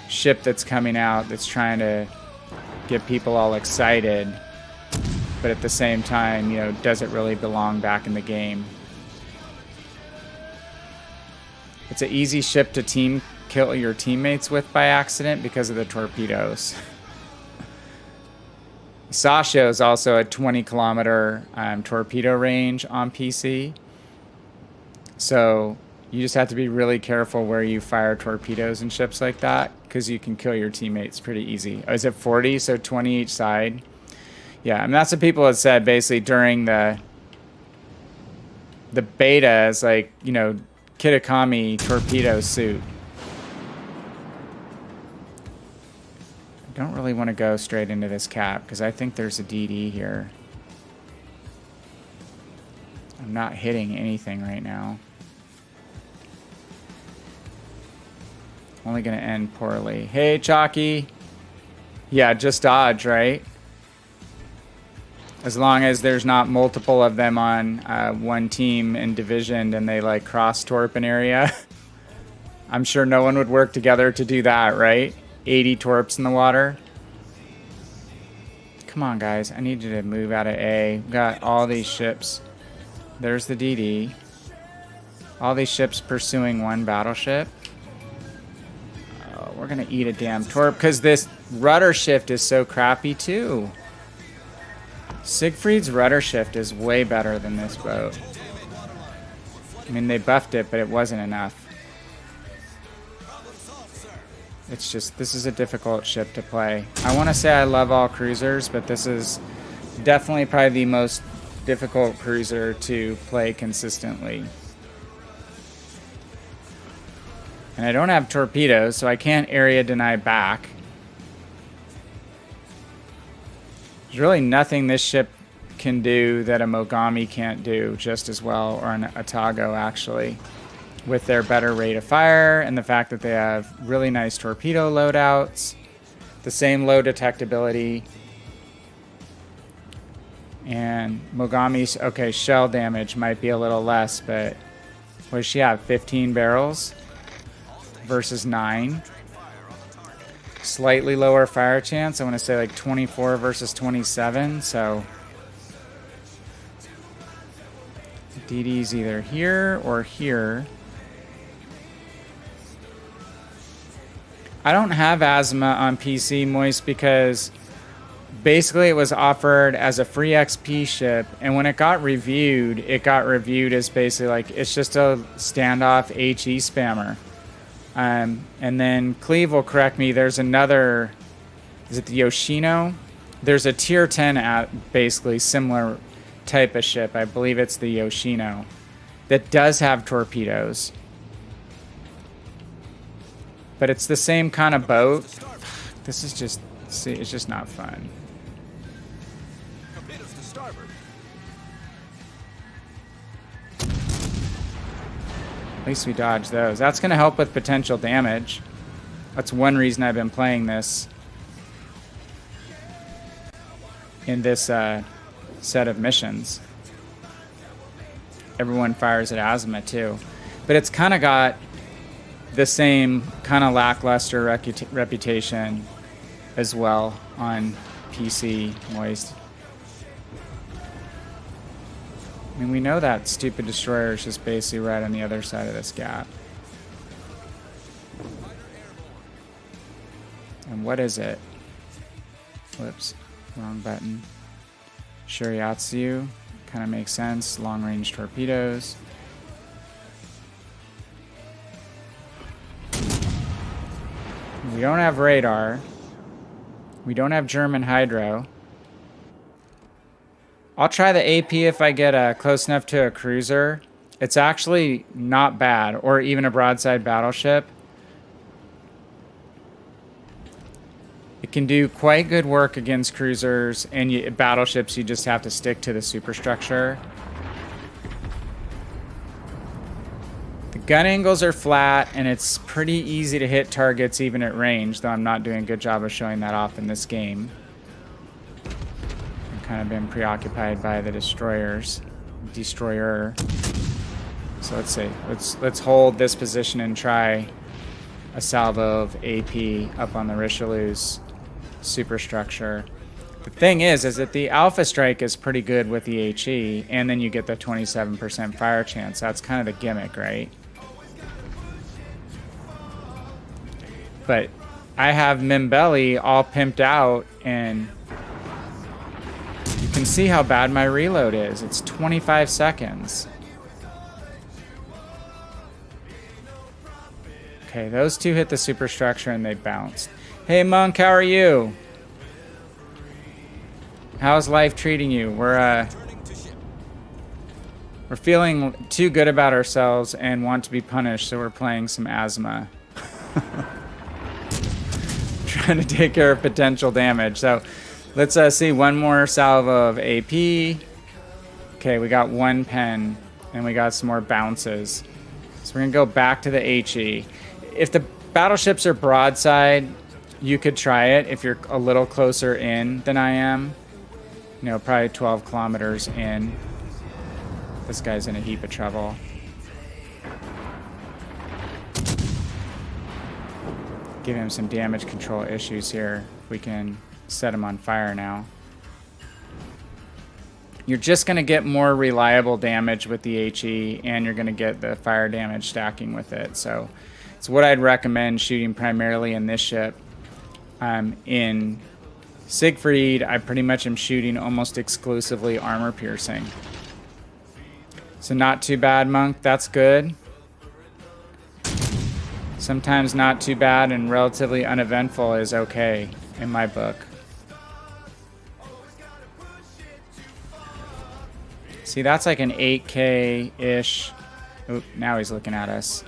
A: ship that's coming out that's trying to get people all excited, but at the same time, you know, does it really belong back in the game? It's an easy ship to kill your teammates with by accident because of the torpedoes. Sasha is also a 20-kilometer torpedo range on PC. So you just have to be really careful where you fire torpedoes in ships like that, because you can kill your teammates pretty easy. Oh, is it 40? So 20 each side? Yeah, and that's what people have said basically during the beta is like, you know, Kitakami torpedo suit. I don't really want to go straight into this cap because I think there's a DD here. I'm not hitting anything right now. Only going to end poorly. Hey, Chalky. Yeah, just dodge, right? As long as there's not multiple of them on one team and division and they like cross torp an area. I'm sure no one would work together to do that, right? 80 torps in the water. Come on, guys. I need you to move out of A. We've got all these ships. There's the DD. All these ships pursuing one battleship. Oh, we're going to eat a damn torp because this rudder shift is so crappy, too. Siegfried's rudder shift is way better than this boat. I mean, they buffed it, but it wasn't enough. It's just, this is a difficult ship to play. I want to say I love all cruisers, but this is definitely probably the most difficult cruiser to play consistently. And I don't have torpedoes, so I can't area deny back. There's really nothing this ship can do that a Mogami can't do just as well, or an Atago actually, with their better rate of fire and the fact that they have really nice torpedo loadouts, the same low detectability, and Mogami's, okay, shell damage might be a little less, but what does she have, 15 barrels versus 9? Slightly lower fire chance, I want to say like 24 versus 27, so DD's either here or here. I don't have Azuma on PC, Moist, because basically it was offered as a free XP ship, and when it got reviewed as basically like it's just a standoff HE spammer. And then Cleve will correct me, there's another, is it the Yoshino? There's a tier 10 basically similar type of ship, I believe it's the Yoshino, that does have torpedoes. But it's the same kind of boat. This is just, see, it's just not fun. At least we dodged those. That's going to help with potential damage. That's one reason I've been playing this in this set of missions. Everyone fires at Azuma too. But it's kind of got the same kind of lackluster reputation as well on PC, Moist. I mean, we know that stupid destroyer is just basically right on the other side of this gap. And what is it? Whoops, wrong button. Shuriatsu, kind of makes sense. Long-range torpedoes. We don't have radar. We don't have German hydro. I'll try the AP if I get close enough to a cruiser. It's actually not bad, or even a broadside battleship. It can do quite good work against cruisers, and battleships you just have to stick to the superstructure. The gun angles are flat, and it's pretty easy to hit targets even at range, though I'm not doing a good job of showing that off in this game. I've kind of been preoccupied by the destroyer. So let's see. Let's hold this position and try a salvo of AP up on the Richelieu's superstructure. The thing is that the Alpha Strike is pretty good with the HE, and then you get the 27% fire chance. That's kind of the gimmick, right? But I have Mimbelli all pimped out, and you can see how bad my reload is. It's 25 seconds. Okay, those two hit the superstructure and they bounced. Hey Monk, how are you? How's life treating you? We're feeling too good about ourselves and want to be punished, so we're playing some Azuma. Trying to take care of potential damage. So let's see one more salvo of AP. Okay, we got one pen and we got some more bounces. So we're gonna go back to the HE. If the battleships are broadside, you could try it if you're a little closer in than I am. You know, probably 12 kilometers in. This guy's in a heap of trouble. Give him some damage control issues here. We can set him on fire now. You're just going to get more reliable damage with the HE, and you're going to get the fire damage stacking with it. So it's what I'd recommend shooting primarily in this ship. In Siegfried, I pretty much am shooting almost exclusively armor piercing. So not too bad, Monk. That's good. Sometimes not too bad and relatively uneventful is okay in my book. See, that's like an 8K-ish. Oop, now he's looking at us.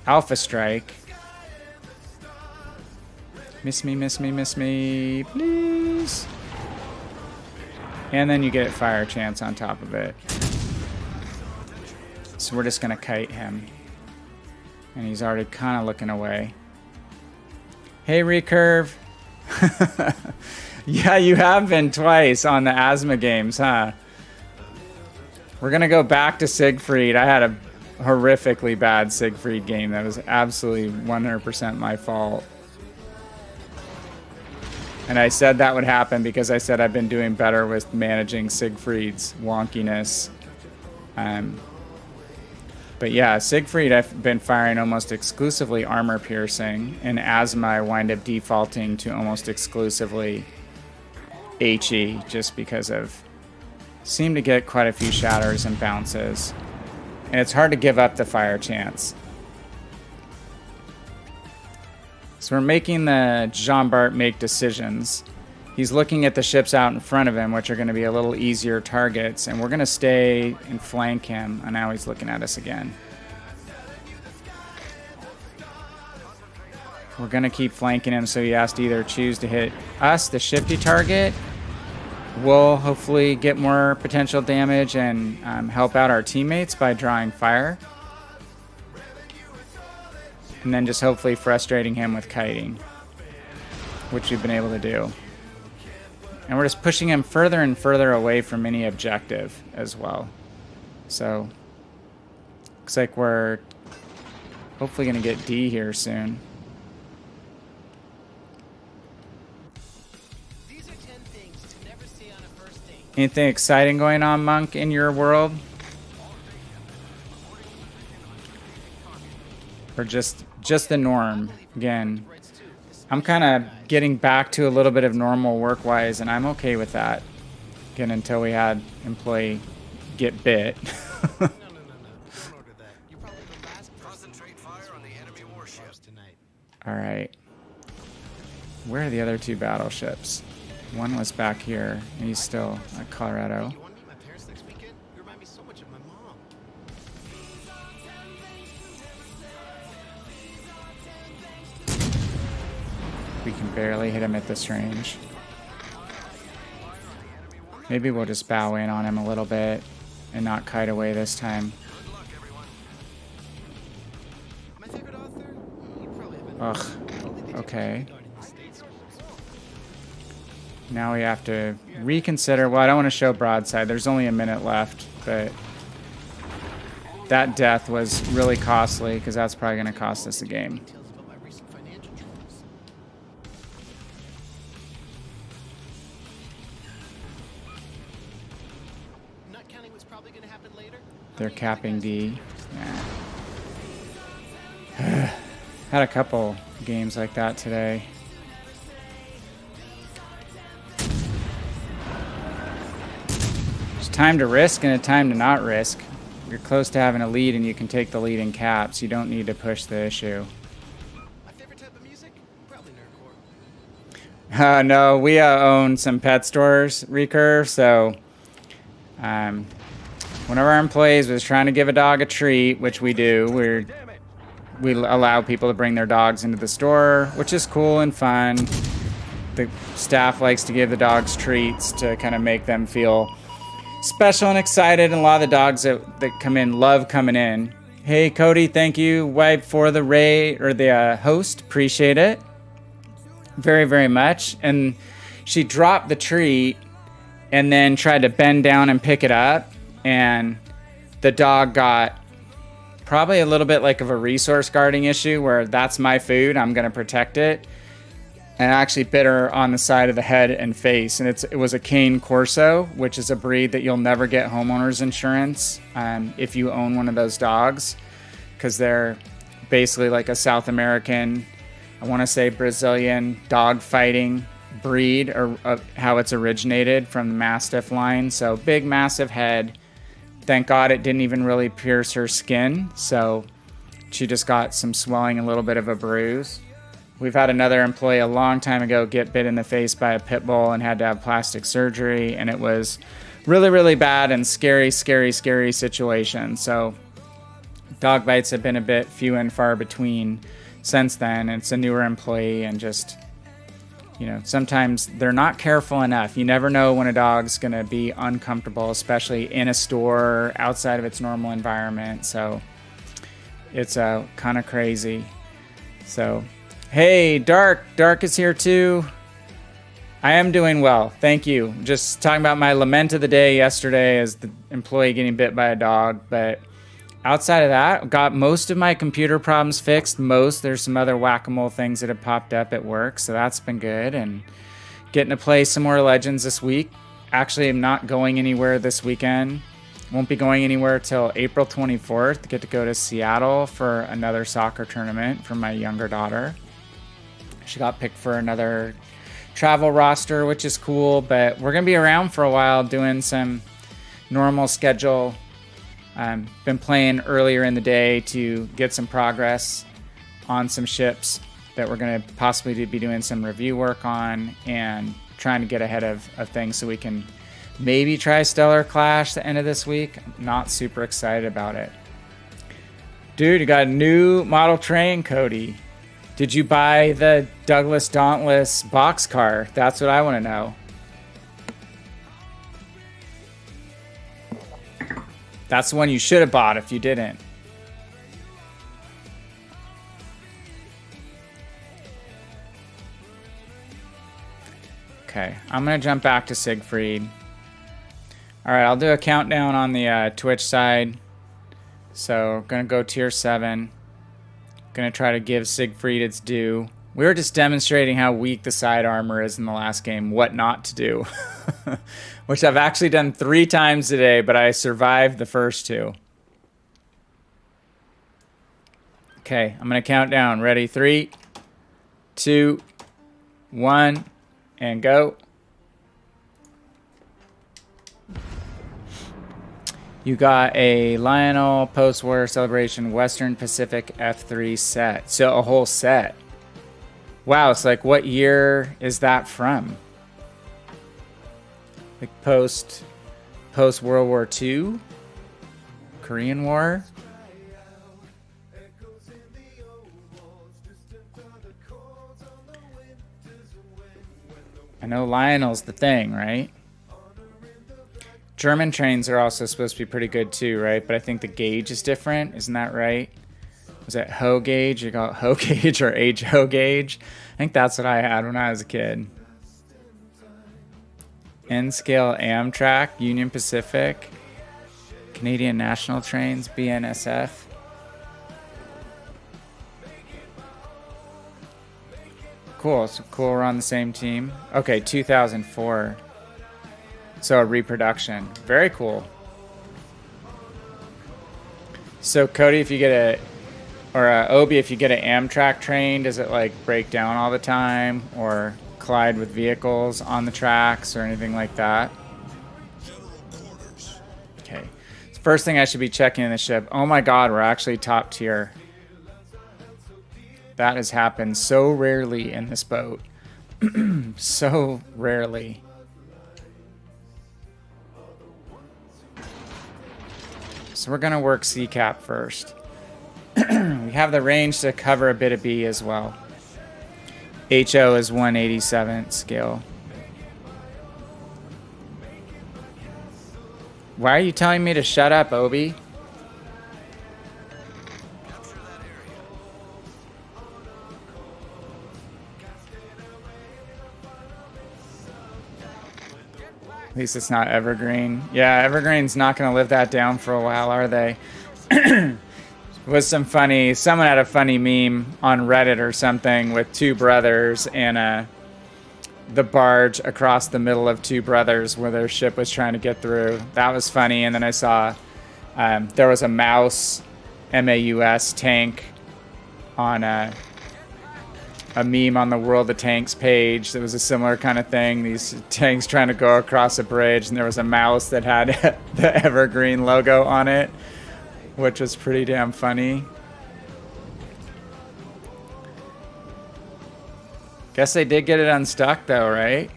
A: Alpha Strike. Miss me, miss me, miss me, please. And then you get fire chance on top of it. So we're just gonna kite him. And he's already kind of looking away. Hey, Recurve. Yeah, you have been twice on the Azuma games, huh? We're gonna go back to Siegfried. I had a horrifically bad Siegfried game that was absolutely 100% my fault. And I said that would happen because I said I've been doing better with managing Siegfried's wonkiness. But yeah, Siegfried I've been firing almost exclusively armor piercing, and Azuma I wind up defaulting to almost exclusively HE just because of seem to get quite a few shatters and bounces. And it's hard to give up the fire chance. So we're making the Jean Bart make decisions. He's looking at the ships out in front of him, which are going to be a little easier targets, and we're going to stay and flank him. And now he's looking at us again. We're going to keep flanking him, so he has to either choose to hit us, the shifty target. We'll hopefully get more potential damage and help out our teammates by drawing fire. And then just hopefully frustrating him with kiting, which we've been able to do. And we're just pushing him further and further away from any objective as well. So, looks like we're hopefully going to get D here soon.
C: These are 10 things to never say on a first date.
A: Anything exciting going on, Monk, in your world? Or just the norm? Again, I'm kind of getting back to a little bit of normal work-wise, and I'm okay with that. Again, until we had employee get bit.
C: No. Don't order that. You're probably the last person
B: Concentrate fire on the enemy warships
C: tonight.
A: All right. Where are the other two battleships? One was back here. He's still at Colorado.
C: You want to meet my parents next weekend? You remind me so much of my mom.
A: We can barely hit him at this range. Maybe we'll just bow in on him a little bit and not kite away this time. Ugh. Okay.
C: Regarding the state schools.
A: Now we have to reconsider. Well, I don't want to show broadside. There's only a minute left, but that death was really costly because that's probably going to cost us a game.
C: Details about my recent financial troubles. Not counting what's probably going to happen later.
A: They're capping D. Yeah. Had a couple games like that today. There's time to risk and a time to not risk. You're close to having a lead and you can take the lead in caps. You don't need to push the issue.
C: My favorite type of music? Probably nerdcore.
A: No, we own some pet stores, Recurve, so one of our employees was trying to give a dog a treat, which we do. We allow people to bring their dogs into the store, which is cool and fun. The staff likes to give the dogs treats to kind of make them feel special and excited, and a lot of the dogs that come in love coming in. Hey, Cody, thank you, wife, for the host. Appreciate it very, very much. And she dropped the treat and then tried to bend down and pick it up, and the dog got probably a little bit like of a resource guarding issue where that's my food, I'm going to protect it, and actually bit her on the side of the head and face. And it was a Cane Corso, which is a breed that you'll never get homeowners insurance if you own one of those dogs, because they're basically like a South American, I want to say Brazilian dog fighting breed, or how it's originated from the Mastiff line. So big, massive head. Thank God it didn't even really pierce her skin, so she just got some swelling, a little bit of a bruise. We've had another employee a long time ago get bit in the face by a pit bull and had to have plastic surgery, and it was really, really bad and scary, scary, scary situation. So dog bites have been a bit few and far between since then. It's a newer employee, and just, sometimes they're not careful enough. You never know when a dog's going to be uncomfortable, especially in a store outside of its normal environment. So it's kind of crazy. So, hey, Dark is here too. I am doing well, thank you. Just talking about my lament of the day yesterday as the employee getting bit by a dog, but outside of that, got most of my computer problems fixed. There's some other whack-a-mole things that have popped up at work, so that's been good. And getting to play some more Legends this week. Actually, I'm not going anywhere this weekend. Won't be going anywhere till April 24th. Get to go to Seattle for another soccer tournament for my younger daughter. She got picked for another travel roster, which is cool, but we're going to be around for a while doing some normal schedule. Been playing earlier in the day to get some progress on some ships that we're going to possibly be doing some review work on, and trying to get ahead of things so we can maybe try Stellar Clash the end of this week. I'm not super excited about it. Dude, you got a new model train, Cody. Did you buy the Douglas Dauntless boxcar? That's what I want to know. That's the one you should have bought if you didn't. Okay, I'm going to jump back to Siegfried. All right, I'll do a countdown on the Twitch side. So, going to go tier 7. Going to try to give Siegfried its due. We were just demonstrating how weak the side armor is in the last game, what not to do. Which I've actually done 3 times today, but I survived the first 2. Okay, I'm going to count down. Ready? 3, 2, 1, and go. You got a Lionel Post-War Celebration Western Pacific F3 set. So a whole set. Wow, it's like, what year is that from? Like post World War II? Korean War? I know Lionel's the thing, right? German trains are also supposed to be pretty good too, right? But I think the gauge is different. Isn't that right? Was it Ho Gauge? You call it Ho Gauge or Ho Gauge? I think that's what I had when I was a kid. N-Scale Amtrak, Union Pacific, Canadian National Trains, BNSF. Cool, so cool, we're on the same team. Okay, 2004. So a reproduction. Very cool. So Cody, if you get a, or Obi, if you get an Amtrak train, does it like break down all the time or collide with vehicles on the tracks or anything like that? Okay. So first thing I should be checking in the ship. Oh my God, we're actually top tier. That has happened so rarely in this boat. So rarely. So we're gonna work C-cap first. We have the range to cover a bit of B as well. HO is 187 scale. Why are you telling me to shut up, Obi? At least it's not Evergreen. Yeah, Evergreen's not going to live that down for a while, are they? Was some funny, someone had a funny meme on Reddit or something with two brothers and the barge across the middle of two brothers where their ship was trying to get through. That was funny. And then I saw there was a mouse, MAUS tank on a meme on the World of Tanks page. That was a similar kind of thing. These tanks trying to go across a bridge, and there was a mouse that had the Evergreen logo on it, which was pretty damn funny. Guess they did get it unstuck though, right?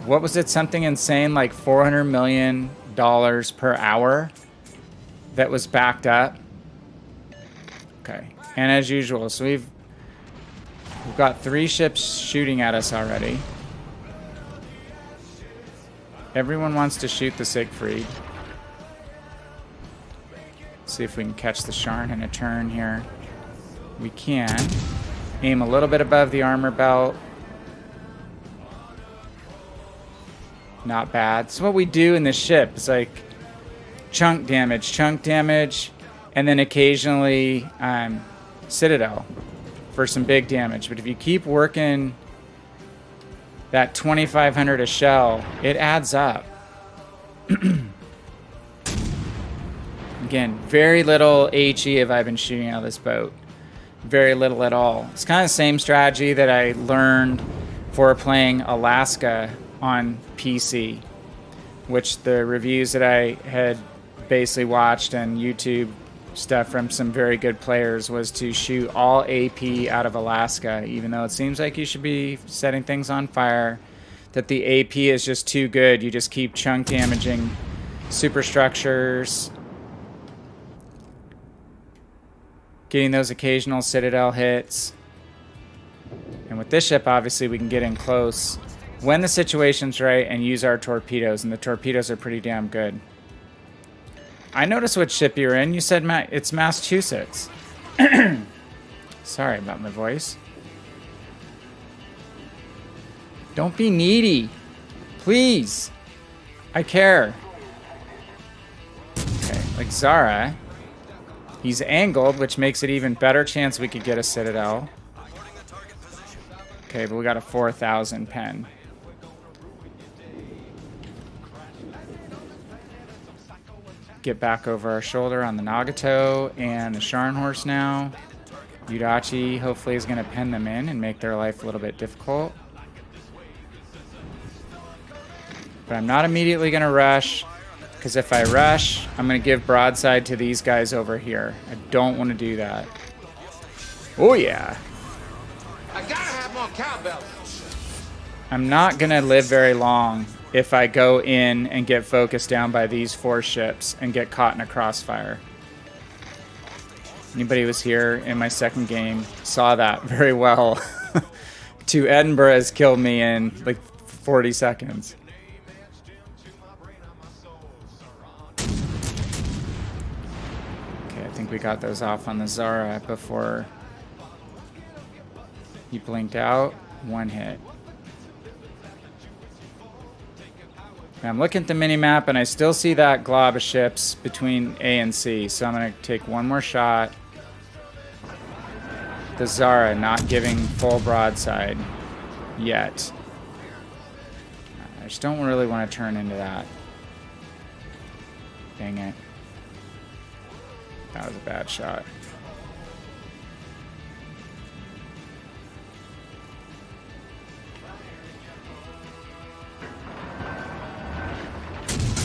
A: What was it? Something insane like $400 million per hour that was backed up. Okay. And as usual, so we've got 3 ships shooting at us already. Everyone wants to shoot the Siegfried. See if we can catch the Sharn in a turn here. We can. Aim a little bit above the armor belt. Not bad. So what we do in this ship is like chunk damage, and then occasionally Citadel for some big damage. But if you keep working that 2,500 a shell, it adds up. Again, very little HE have I been shooting out of this boat. Very little at all. It's kind of the same strategy that I learned for playing Alaska on PC, which the reviews that I had basically watched and YouTube stuff from some very good players was to shoot all AP out of Alaska, even though it seems like you should be setting things on fire, that the AP is just too good. You just keep chunk damaging superstructures, getting those occasional Citadel hits. And with this ship, obviously, we can get in close when the situation's right and use our torpedoes, and the torpedoes are pretty damn good. I noticed what ship you're in. You said it's Massachusetts. Sorry about my voice. Don't be needy. Please. I care. Okay, like Zara. He's angled, which makes it even better chance we could get a Citadel. Okay, but we got a 4,000 pen. Get back over our shoulder on the Nagato and the Sharn horse now. Yudachi hopefully is going to pen them in and make their life a little bit difficult. But I'm not immediately going to rush, because if I rush, I'm going to give broadside to these guys over here. I don't want to do that. Oh yeah.
C: I gotta have more cowbell.
A: I'm not going to live very long if I go in and get focused down by these 4 ships and get caught in a crossfire. Anybody who was here in my second game saw that very well. 2 Edinburgh has killed me in like 40 seconds. think we got those off on the Zara before he blinked out. One hit. And I'm looking at the mini-map, and I still see that glob of ships between A and C, so I'm going to take one more shot. The Zara not giving full broadside yet. I just don't really want to turn into that. Dang it. That was a bad shot.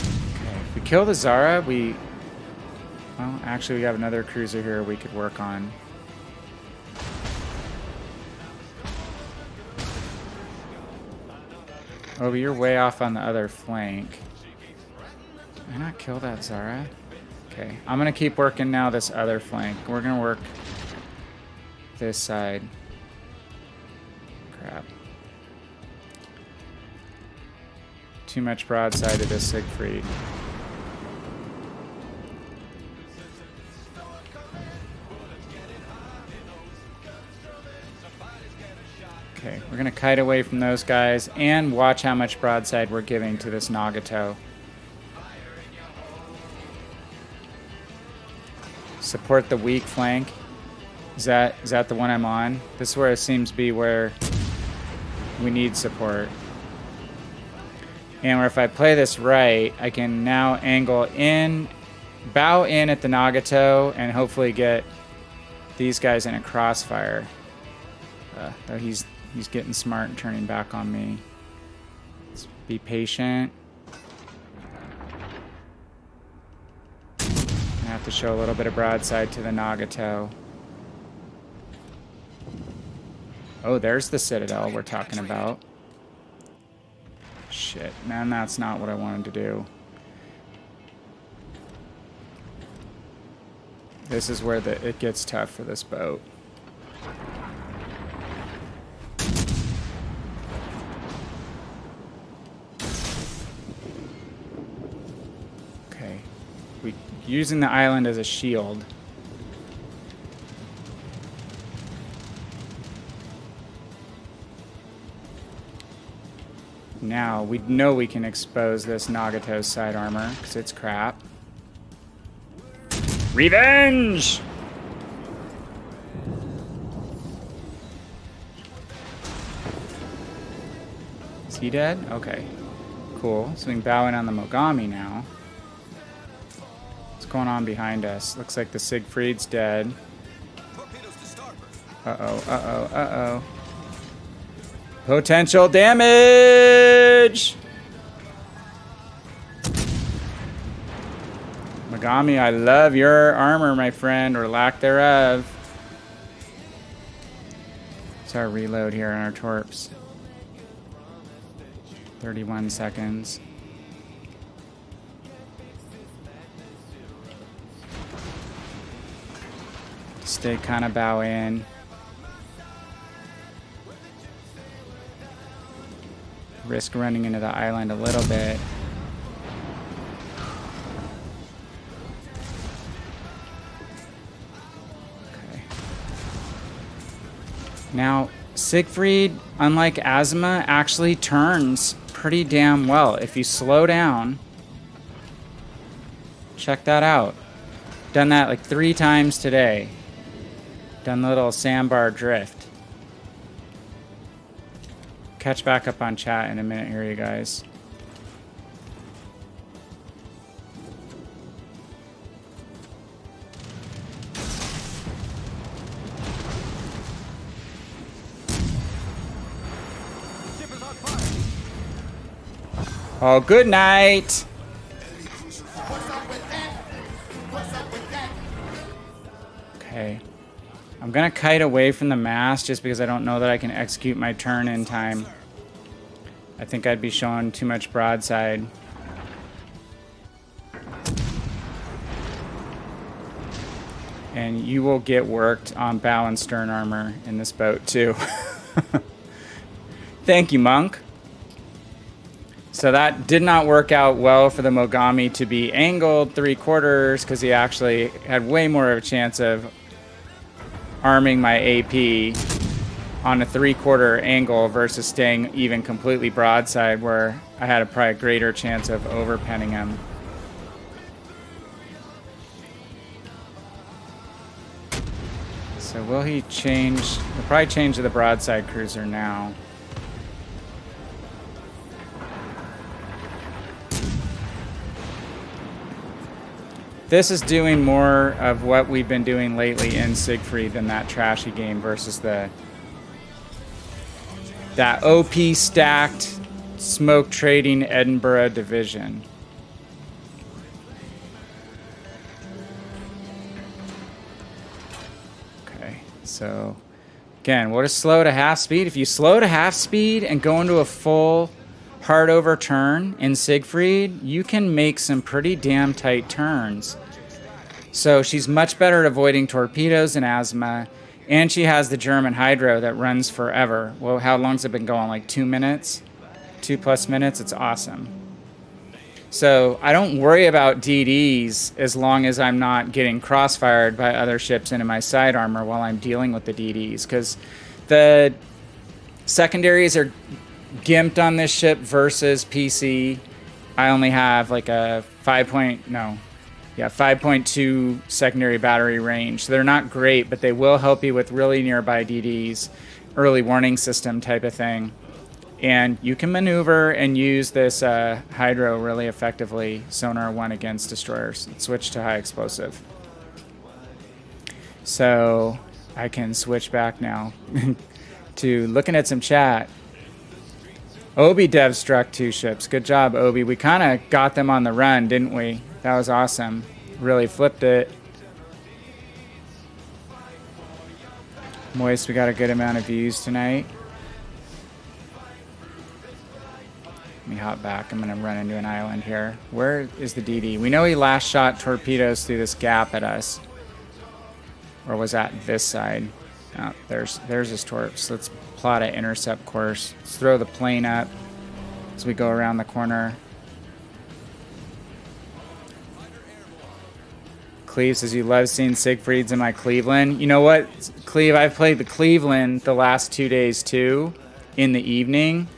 A: Okay, if we kill the Zara, well, actually we have another cruiser here we could work on. Oh, but you're way off on the other flank. Did I not kill that Zara? Okay, I'm gonna keep working now this other flank. We're gonna work this side. Crap. Too much broadside to this Siegfried. Okay, we're gonna kite away from those guys and watch how much broadside we're giving to this Nagato. Support the weak flank. Is that the one I'm on? This is where it seems to be where we need support. And where if I play this right, I can now angle in, bow in at the Nagato, and hopefully get these guys in a crossfire. Though he's getting smart and turning back on me. Let's be patient. I have to show a little bit of broadside to the Nagato. Oh, there's the Citadel we're talking about. Shit, man, that's not what I wanted to do. This is where it gets tough for this boat. Okay, using the island as a shield. Now, we know we can expose this Nagato's side armor, because it's crap. Revenge! Is he dead? Okay. Cool. So we can bow in on the Mogami now. What's going on behind us? Looks like the Siegfried's dead. Uh-oh, uh-oh, uh-oh. Potential damage! Mogami, I love your armor, my friend, or lack thereof. It's our reload here on our torps. 31 seconds. Stay kind of bow in. Risk running into the island a little bit. Okay. Now, Siegfried, unlike Azuma, actually turns pretty damn well. If you slow down, check that out. Done that like 3 times today. Done the little sandbar drift. Catch back up on chat in a minute here, you guys. Oh, good night. Okay. I'm gonna kite away from the mast just because I don't know that I can execute my turn in time. I think I'd be showing too much broadside. And you will get worked on bow and stern armor in this boat too. Thank you, Monk. So that did not work out well for the Mogami to be angled 3/4 because he actually had way more of a chance of arming my AP on a 3/4 angle versus staying even completely broadside where I had a probably greater chance of overpenning him. So will he change? He'll probably change to the broadside cruiser now. This is doing more of what we've been doing lately in Siegfried than that trashy game versus that OP stacked smoke trading Edinburgh division. Okay, so again, we'll just slow to half speed. If you slow to half speed and go into a full hard over turn in Siegfried, you can make some pretty damn tight turns. So she's much better at avoiding torpedoes than Azuma, and she has the German hydro that runs forever. Well, how long's it been going? Like 2 minutes? 2+ minutes? It's awesome. So I don't worry about DDs as long as I'm not getting crossfired by other ships into my side armor while I'm dealing with the DDs, because the secondaries are gimped on this ship versus PC. I only have like a 5.2 secondary battery range. So they're not great, but they will help you with really nearby DDs, early warning system type of thing. And you can maneuver and use this hydro really effectively, sonar 1 against destroyers. Switch to high explosive. So I can switch back now to looking at some chat. Obi dev struck 2 ships. Good job, Obi. We kind of got them on the run, didn't we? That was awesome. Really flipped it. Moist, we got a good amount of views tonight. Let me hop back. I'm going to run into an island here. Where is the DD? We know he last shot torpedoes through this gap at us. Or was that this side? Oh, there's his torps. Let's plot an intercept course. Let's throw the plane up as we go around the corner. Cleve says you love seeing Siegfrieds in my Cleveland. You know what, Cleve? I've played the Cleveland the last 2 days too, in the evening,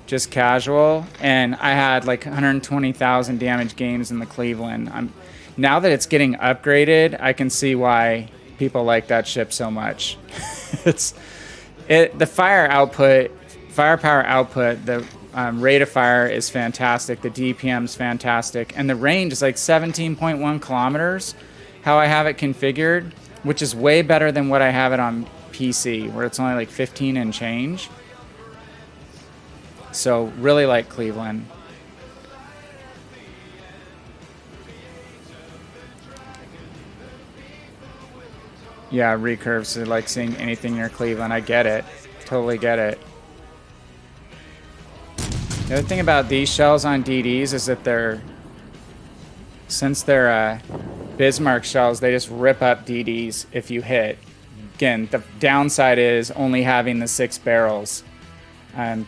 A: just casual, and I had like 120,000 damage games in the Cleveland. Now that it's getting upgraded, I can see why people like that ship so much. The firepower output, the rate of fire is fantastic. The DPM is fantastic, and the range is like 17.1 kilometers. How I have it configured, which is way better than what I have it on PC, where it's only like 15 and change. So really like Cleveland. Yeah, recurves, so like seeing anything near Cleveland. I get it. Totally get it. The other thing about these shells on DDs is that since they're Bismarck shells, they just rip up DDs if you hit. Again, the downside is only having the 6 barrels.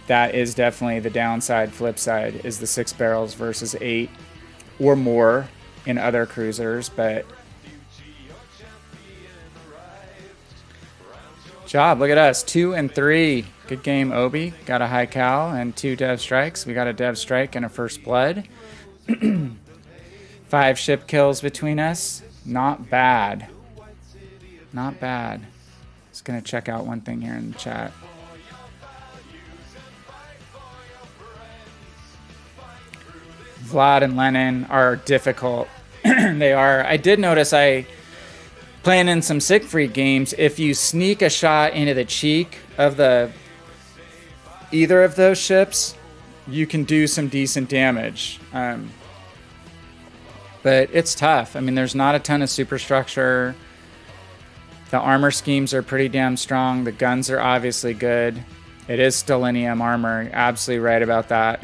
A: That is definitely the downside. Flip side is the 6 barrels versus 8 or more in other cruisers, but job, look at us, 2 and 3. Good game, Obi. Got a high cal and 2 dev strikes. We got a dev strike and a first blood. 5 ship kills between us. Not bad. Not bad. Just gonna check out one thing here in the chat. Vlad and Lennon are difficult. They are. I did notice playing in some Siegfried games, if you sneak a shot into the cheek of either of those ships, you can do some decent damage. But it's tough. I mean, there's not a ton of superstructure. The armor schemes are pretty damn strong. The guns are obviously good. It is Stellinium armor. You're absolutely right about that.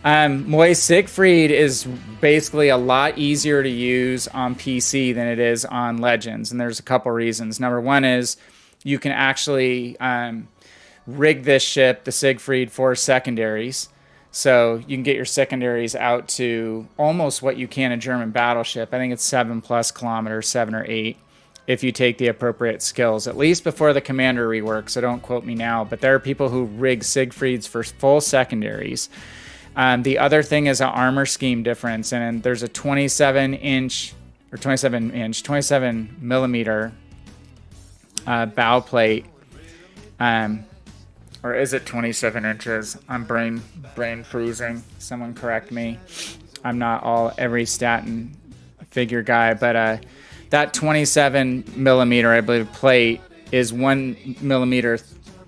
A: Moist Siegfried is basically a lot easier to use on PC than it is on Legends, and there's a couple reasons. Number one is you can actually rig this ship, the Siegfried, for secondaries. So you can get your secondaries out to almost what you can a German battleship. I think it's 7+ kilometers, 7 or 8, if you take the appropriate skills, at least before the commander rework, so don't quote me now. But there are people who rig Siegfrieds for full secondaries. The other thing is an armor scheme difference, and there's a 27 millimeter bow plate. Or is it 27 inches? I'm brain freezing. Someone correct me. I'm not every stat and figure guy, but that 27 millimeter, I believe, plate is 1 millimeter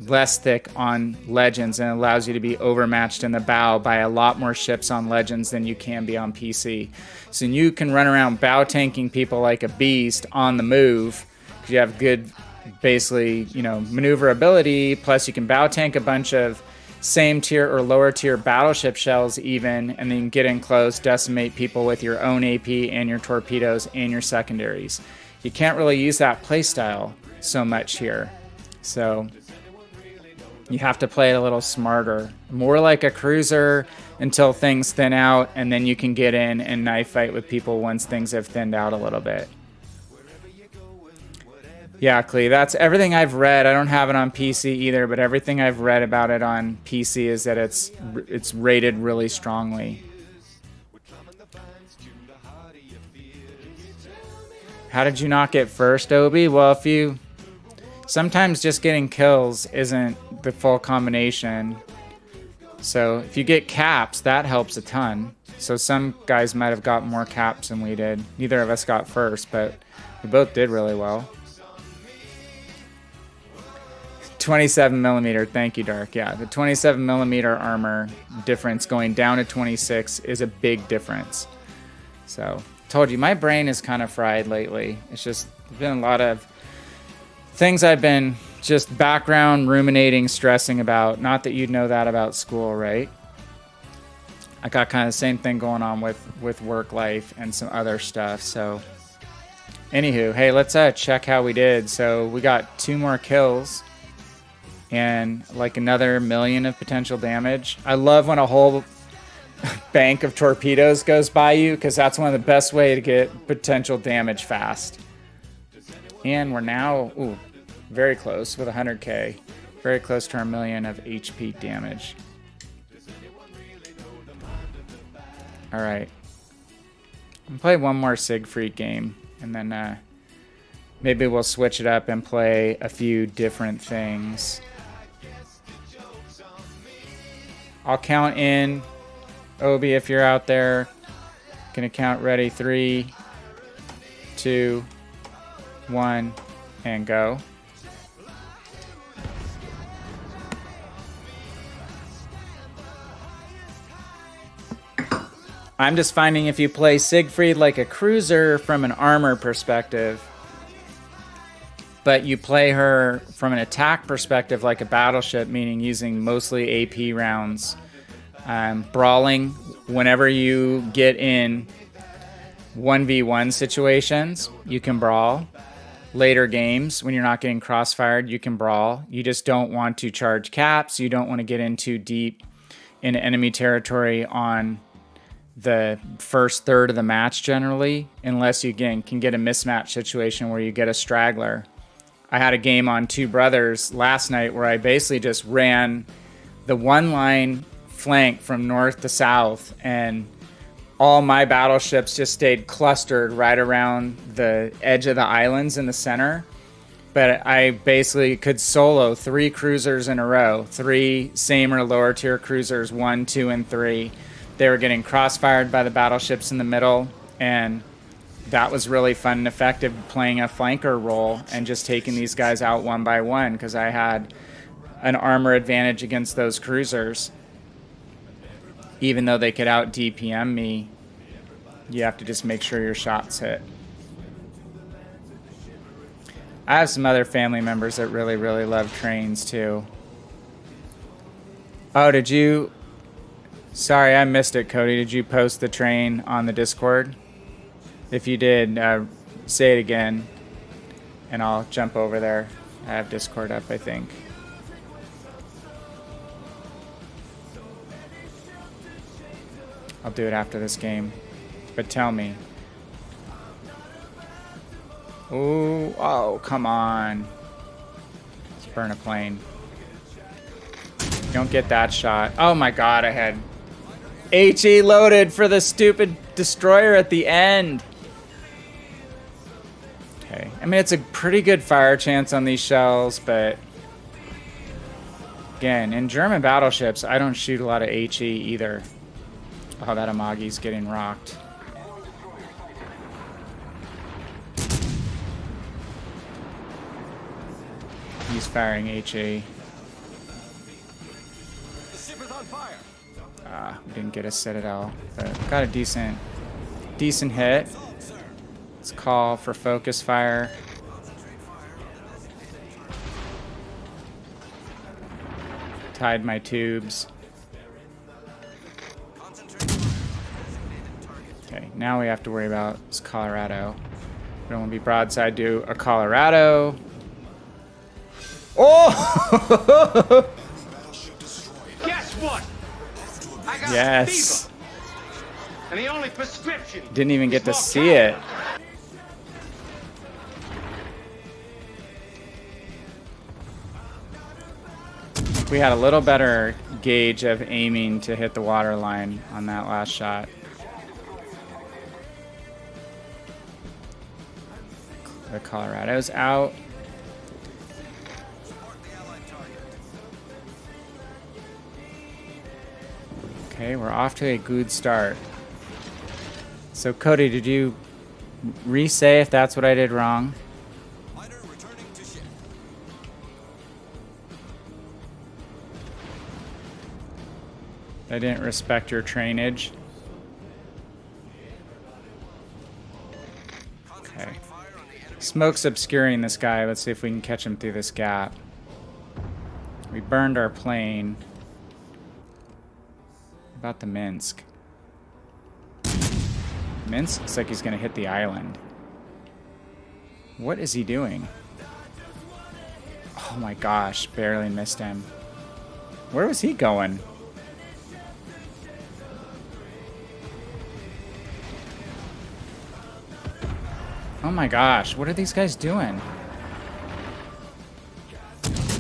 A: less thick on Legends, and allows you to be overmatched in the bow by a lot more ships on Legends than you can be on PC. So you can run around bow tanking people like a beast on the move, because you have good, basically, maneuverability, plus you can bow tank a bunch of same tier or lower tier battleship shells even, and then you can get in close, decimate people with your own AP and your torpedoes and your secondaries. You can't really use that playstyle so much here. So you have to play it a little smarter, more like a cruiser until things thin out, and then you can get in and knife fight with people once things have thinned out a little bit. Yeah, Clee, that's everything I've read. I don't have it on PC either, but everything I've read about it on PC is that it's rated really strongly. How did you not get first, Obi? Well, sometimes just getting kills isn't the full combination. So if you get caps, that helps a ton. So some guys might have got more caps than we did. Neither of us got first, but we both did really well. 27 millimeter, thank you, Dark. Yeah, the 27 millimeter armor difference going down to 26 is a big difference. So, told you, my brain is kind of fried lately. It's just been a lot of things I've been just background ruminating, stressing about. Not that you'd know that about school, right? I got kind of the same thing going on with work life and some other stuff. So, anywho, hey, let's check how we did. So we got 2 more kills and like another 1 million of potential damage. I love when a whole bank of torpedoes goes by you, because that's one of the best way to get potential damage fast. And we're now very close with 100k, very close to our 1 million of HP damage. All right, I'm gonna play one more Siegfried game, and then maybe we'll switch it up and play a few different things. I'll count in. Obi, if you're out there, gonna count ready. 3, 2, 1, and go. I'm just finding if you play Siegfried like a cruiser from an armor perspective, but you play her from an attack perspective like a battleship, meaning using mostly AP rounds, brawling whenever you get in 1v1 situations, you can brawl. Later games, when you're not getting crossfired, you can brawl. You just don't want to charge caps. You don't want to get in too deep into enemy territory on the first third of the match generally, unless you again can get a mismatch situation where you get a straggler. I had a game on Two Brothers last night where I basically just ran the one line flank from north to south, and all my battleships just stayed clustered right around the edge of the islands in the center. But I basically could solo 3 cruisers in a row, 3 same or lower tier cruisers, 1, 2, and 3. They were getting crossfired by the battleships in the middle, and that was really fun and effective, playing a flanker role and just taking these guys out one by one, because I had an armor advantage against those cruisers. Even though they could out DPM me, you have to just make sure your shots hit. I have some other family members that really, really love trains too. Oh, did you... Sorry, I missed it, Cody. Did you post the train on the Discord? If you did, say it again, and I'll jump over there. I have Discord up, I think. I'll do it after this game. But tell me. Ooh, oh, come on. Let's burn a plane. Don't get that shot. Oh my god, I had HE loaded for the stupid destroyer at the end. Okay, I mean, it's a pretty good fire chance on these shells, but again, in German battleships, I don't shoot a lot of HE either. Oh, that Amagi's getting rocked. He's firing HE. We didn't get a Citadel, but got a decent hit. Let's call for focus fire. Tied my tubes. Okay, now we have to worry about this Colorado. We don't want to be broadside to a Colorado. Oh!
D: Guess what? I got
A: Yes.
D: fever. And the only prescription.
A: Didn't even get to
D: is
A: see
D: more
A: it. We had a little better gauge of aiming to hit the water line on that last shot. The Colorado's out. Okay, we're off to a good start. So Cody, did you re-say if that's what I did wrong?
B: Fighter returning to ship.
A: I didn't respect your trainage. Okay. Smoke's obscuring this guy. Let's see if we can catch him through this gap. We burned our plane. About the Minsk. Minsk looks like he's going to hit the island. What is he doing? Oh my gosh, barely missed him. Where was he going? Oh my gosh, what are these guys doing?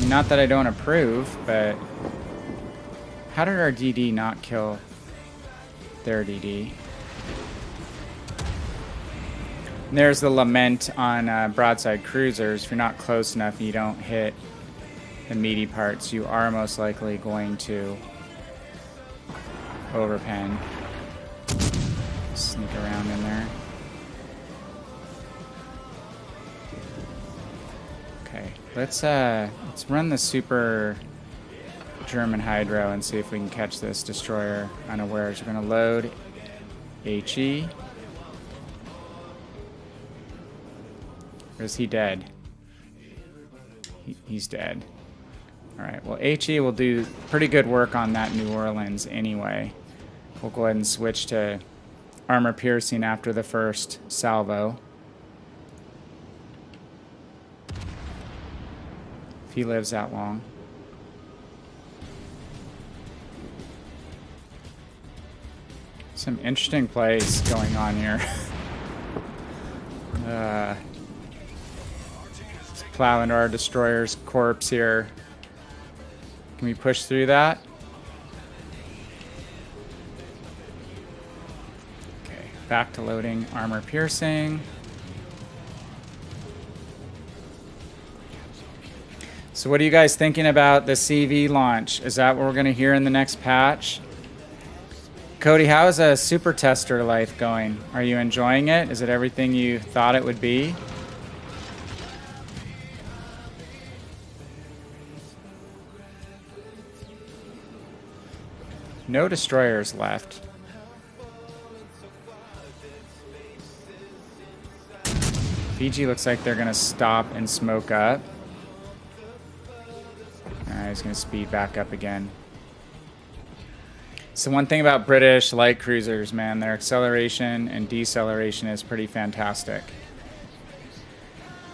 A: Not that I don't approve, but how did our DD not kill their DD? And there's the lament on broadside cruisers. If you're not close enough and you don't hit the meaty parts, you are most likely going to overpen. Sneak around in there. Okay, let's run the super German hydro and see if we can catch this destroyer unawares. We're gonna load HE. Or is he dead? He's dead. Alright, well HE will do pretty good work on that New Orleans anyway. We'll go ahead and switch to armor piercing after the first salvo. If he lives that long. Some interesting plays going on here. Let's plow into our destroyer's corpse here. Can we push through that? Okay, back to loading armor piercing. So what are you guys thinking about the CV launch? Is that what we're going to hear in the next patch? Cody, how is a super tester life going? Are you enjoying it? Is it everything you thought it would be? No destroyers left. Fiji looks like they're going to stop and smoke up. Alright, he's going to speed back up again. So one thing about British light cruisers, man, their acceleration and deceleration is pretty fantastic.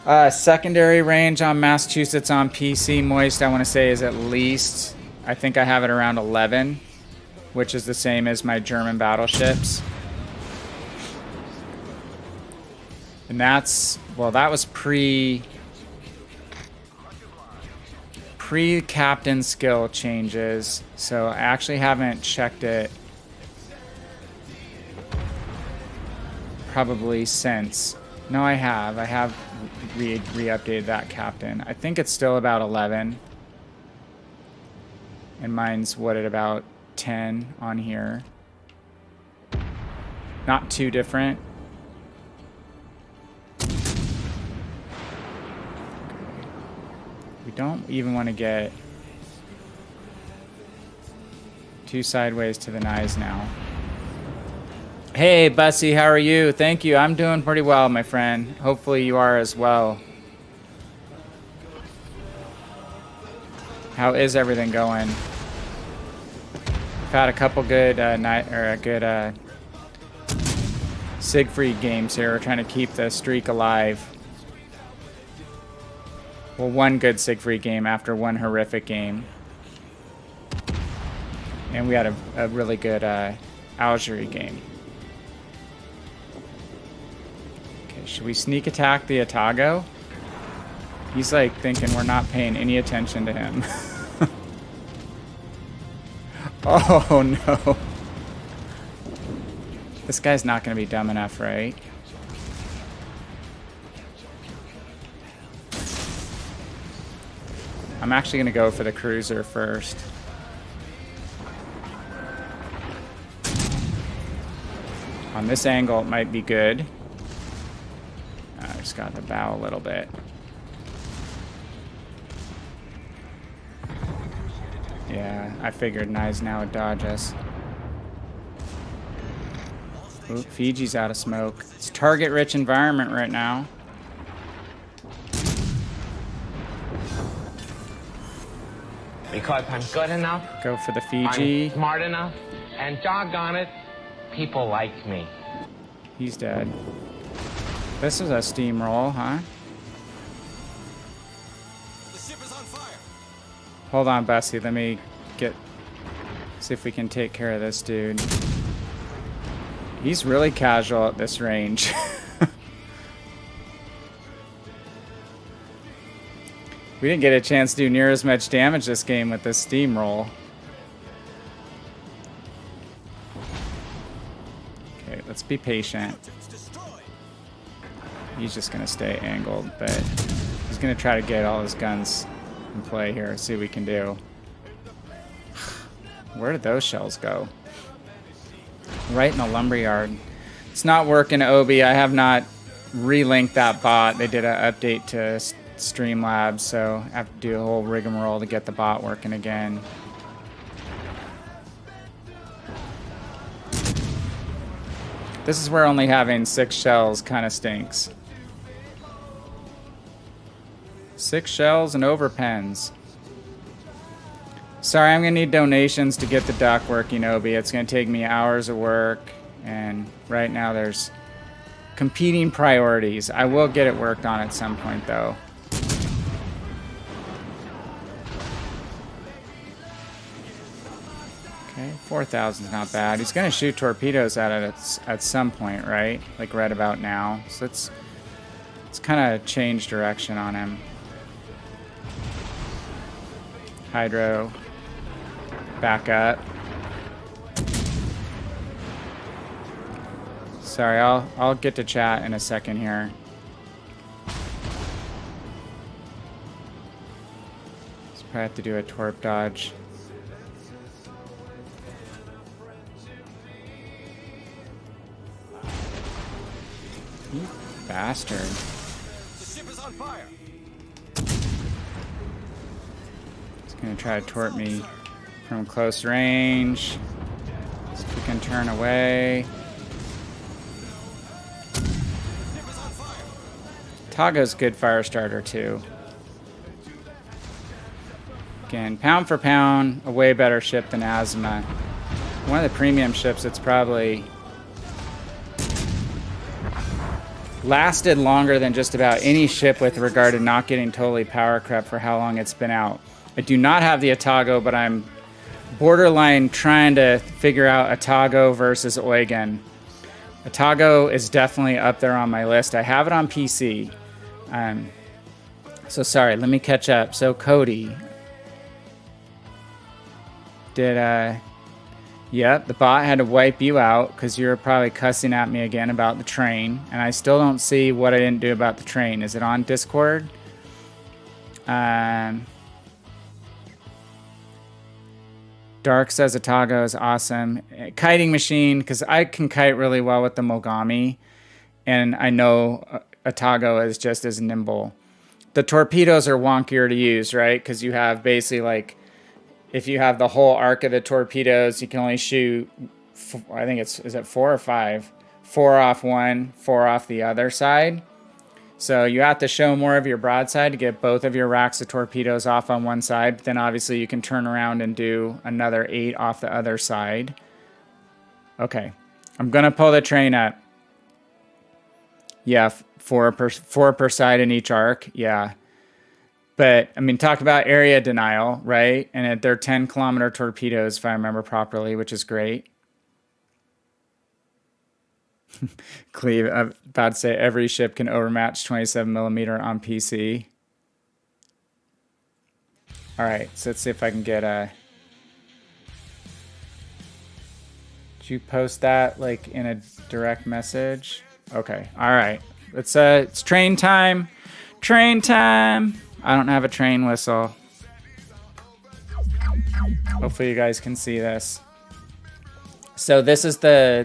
A: Secondary range on Massachusetts on PC, Moist, I want to say is at least, I think I have it around 11. which is the same as my German battleships. And that's, well, that was pre-captain skill changes, so I actually haven't checked it probably since. No, I have re-updated that captain. I think it's still about 11. And mine's what, at about 10 on here. Not too different. We don't even want to get too sideways to the knives now. Hey, Bussy, how are you? Thank you. I'm doing pretty well, my friend. Hopefully you are as well. How is everything going? I've had a couple good Siegfried games here. We're trying to keep the streak alive. Well, one good Siegfried game after one horrific game. And we had a really good Algerie game. Okay, should we sneak attack the Atago? He's like thinking we're not paying any attention to him. Oh no. This guy's not going to be dumb enough, right? I'm actually going to go for the cruiser first. On this angle, it might be good. I just got the bow a little bit. Yeah, I figured knives now would dodge us. Oop, Fiji's out of smoke. It's a target-rich environment right now.
E: Because I'm good enough.
A: Go for the Fiji.
E: I'm smart enough. And doggone it, people like me.
A: He's dead. This is a steamroll, huh?
C: The ship is on fire.
A: Hold on, Bessie. Let me see if we can take care of this dude. He's really casual at this range. We didn't get a chance to do near as much damage this game with this steamroll. Okay, let's be patient. He's just going to stay angled, but he's going to try to get all his guns in play here, see what we can do. Where did those shells go? Right in the lumberyard. It's not working, Obi. I have not relinked that bot. They did an update to Streamlabs, so I have to do a whole rigmarole to get the bot working again. This is where only having 6 shells kind of stinks. 6 shells and overpens. Sorry, I'm going to need donations to get the dock working, Obi. It's going to take me hours of work, and right now there's competing priorities. I will get it worked on at some point, though. Okay, 4,000 is not bad. He's going to shoot torpedoes at it at some point, right? Like right about now. So let's kind of change direction on him. Hydro. Back up. Sorry, I'll get to chat in a second here. Just probably have to do a torp dodge. You bastard.
C: The ship is on fire.
A: He's gonna try to torp me from close range. See if we can turn away. Tago's good fire starter too. Again, pound for pound, a way better ship than Azuma. One of the premium ships that's probably lasted longer than just about any ship with regard to not getting totally power crept for how long it's been out. I do not have the Atago, but I'm borderline trying to figure out Atago versus Eugen. Atago is definitely up there on my list. I have it on PC. So sorry, let me catch up. So Cody, yep, the bot had to wipe you out because you were probably cussing at me again about the train, and I still don't see what I didn't do about the train. Is it on Discord? Dark says Atago is awesome. Kiting machine, because I can kite really well with the Mogami, and I know Atago is just as nimble. The torpedoes are wonkier to use, right? Because you have basically like, if you have the whole arc of the torpedoes, you can only shoot, I think is it 4 or 5? 4 off one, 4 off the other side. So you have to show more of your broadside to get both of your racks of torpedoes off on one side. But then obviously you can turn around and do another 8 off the other side. Okay, I'm gonna pull the train up. Yeah, 4 per side in each arc. Yeah. But, I mean, talk about area denial, right? And they're 10-kilometer torpedoes, if I remember properly, which is great. Cleve, I'm about to say every ship can overmatch 27mm on PC. All right, so let's see if I can get a... Did you post that, like, in a direct message? Okay, all right. It's train time. Train time. I don't have a train whistle. Hopefully you guys can see this. So this is the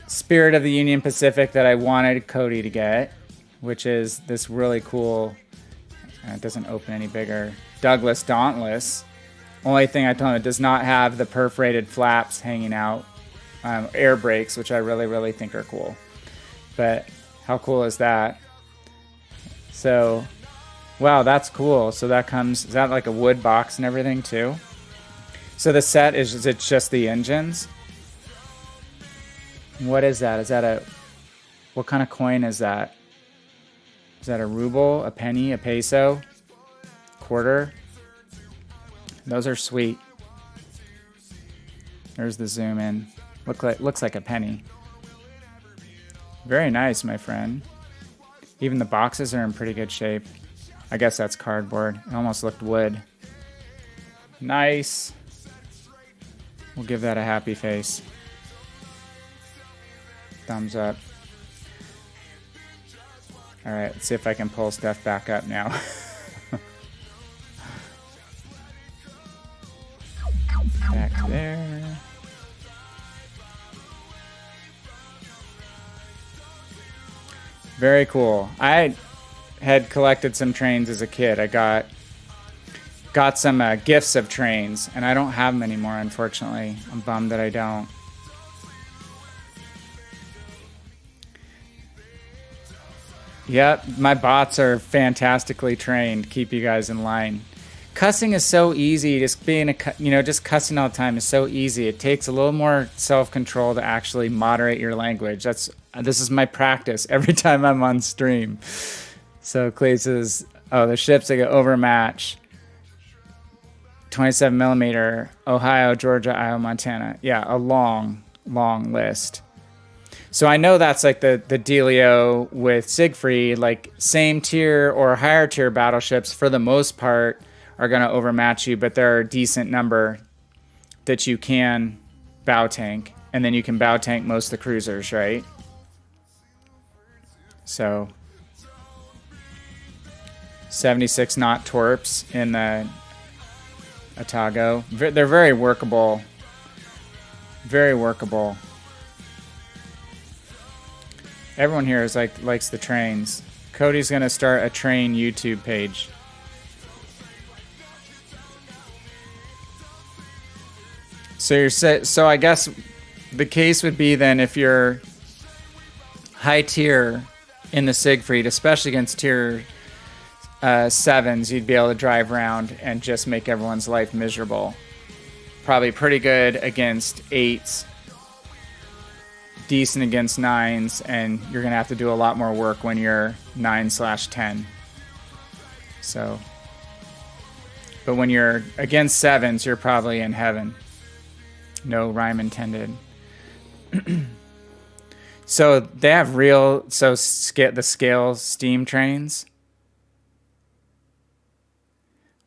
A: Spirit of the Union Pacific that I wanted Cody to get, which is this really cool, it doesn't open any bigger, Douglas Dauntless. Only thing I told him, it does not have the perforated flaps hanging out, air brakes, which I really, really think are cool. But how cool is that? So... wow, that's cool. So that comes, is that like a wood box and everything too? So the set is it's just the engines? What is that? Is that a, what kind of coin is that? Is that a ruble, a penny, a peso, quarter? Those are sweet. There's the zoom in. Looks like a penny. Very nice, my friend. Even the boxes are in pretty good shape. I guess that's cardboard. It almost looked wood. Nice. We'll give that a happy face. Thumbs up. All right, let's see if I can pull stuff back up now. Back there. Very cool. I had collected some trains as a kid. I got some gifts of trains, and I don't have them anymore, unfortunately. I'm bummed that I don't. Yep, my bots are fantastically trained. Keep you guys in line. Cussing is so easy. Just being just cussing all the time is so easy. It takes a little more self-control to actually moderate your language. This is my practice every time I'm on stream. So Clay says, oh, the ships that get overmatch. 27mm, Ohio, Georgia, Iowa, Montana. Yeah, a long, long list. So I know that's like the dealio with Siegfried, like same tier or higher tier battleships for the most part are going to overmatch you, but there are a decent number that you can bow tank, and then you can bow tank most of the cruisers, right? So 76 knot torps in the Atago. They're very workable. Very workable. Everyone here is likes the trains. Cody's gonna start a train YouTube page. So I guess the case would be then if you're high tier in the Siegfried, especially against tier 7s, you'd be able to drive around and just make everyone's life miserable. Probably pretty good against 8s. Decent against 9s, and you're gonna have to do a lot more work when you're 9/10. So But when you're against 7s, you're probably in heaven. No rhyme intended. So they have the scale steam trains.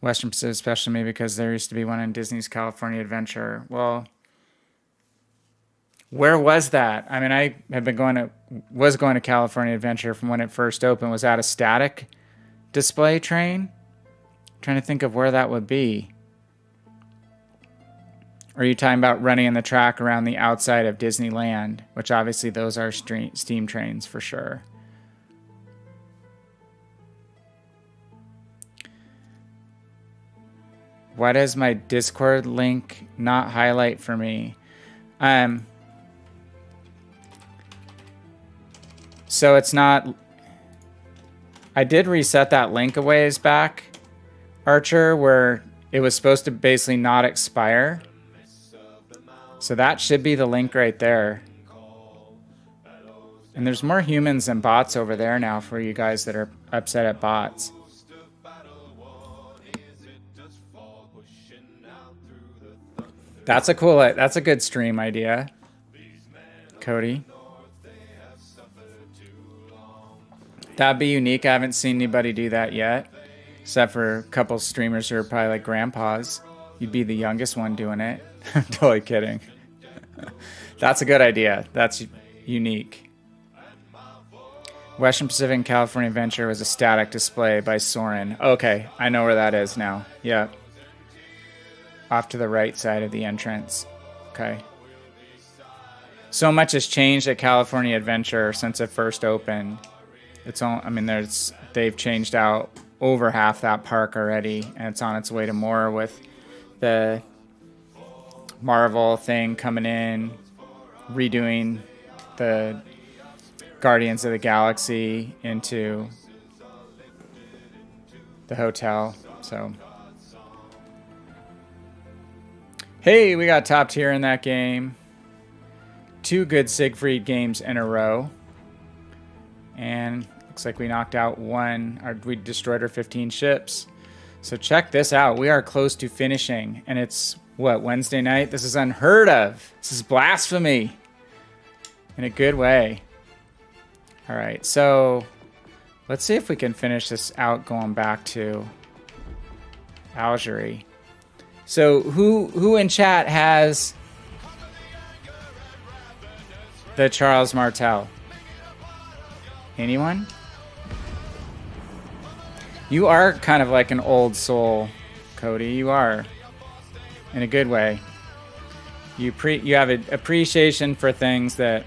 A: Western Pacific especially, maybe because there used to be one in Disney's California Adventure. Well, where was that? I mean, I have been was going to California Adventure from when it first opened. Was that a static display train? I'm trying to think of where that would be. Or are you talking about running in the track around the outside of Disneyland? Which obviously those are steam trains for sure. Why does my Discord link not highlight for me? So it's not... I did reset that link a ways back, Archer, where it was supposed to basically not expire. So that should be the link right there. And there's more humans than bots over there now for you guys that are upset at bots. That's a good stream idea, Cody. That'd be unique. I haven't seen anybody do that yet, except for a couple streamers who are probably like grandpas. You'd be the youngest one doing it. I'm totally kidding. That's a good idea. That's unique. Western Pacific and California Adventure was a static display by Soren. Okay, I know where that is now. Yep. Off to the right side of the entrance. Okay. So much has changed at California Adventure since it first opened. It's all, I mean, they've changed out over half that park already, and it's on its way to more with the Marvel thing coming in, redoing the Guardians of the Galaxy into the hotel. So, hey, we got top tier in that game. 2 good Siegfried games in a row. And looks like we knocked out we destroyed our 15 ships. So check this out. We are close to finishing. And it's, what, Wednesday night? This is unheard of. This is blasphemy. In a good way. All right, so let's see if we can finish this out going back to Algerie. So who in chat has the Charles Martel? Anyone? You are kind of like an old soul, Cody. You are, in a good way. You have an appreciation for things that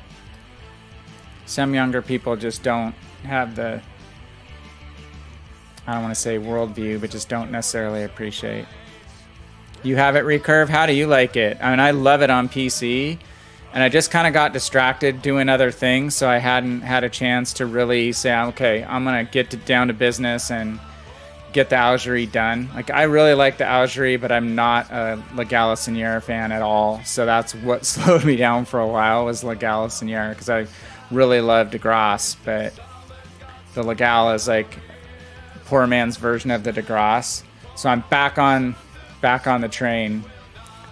A: some younger people just don't have the, I don't want to say worldview, but just don't necessarily appreciate. You have it, Recurve. How do you like it? I mean, I love it on PC. And I just kind of got distracted doing other things, so I hadn't had a chance to really say, okay, I'm going to get down to business and get the Algerie done. Like, I really like the Algerie, but I'm not a La Galissonière fan at all. So that's what slowed me down for a while, was La Galissonière, because I really love de Grasse, but the La Gal is like poor man's version of the de Grasse. So I'm back on the train.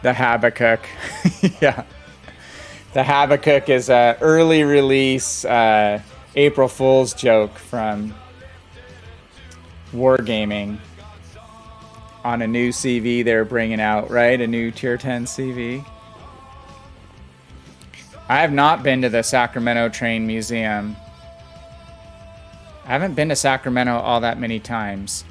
A: The Habakkuk. Yeah. The Habakkuk is an early release April Fool's joke from Wargaming on a new CV they're bringing out, right? A new Tier 10 CV. I have not been to the Sacramento Train Museum. I haven't been to Sacramento all that many times.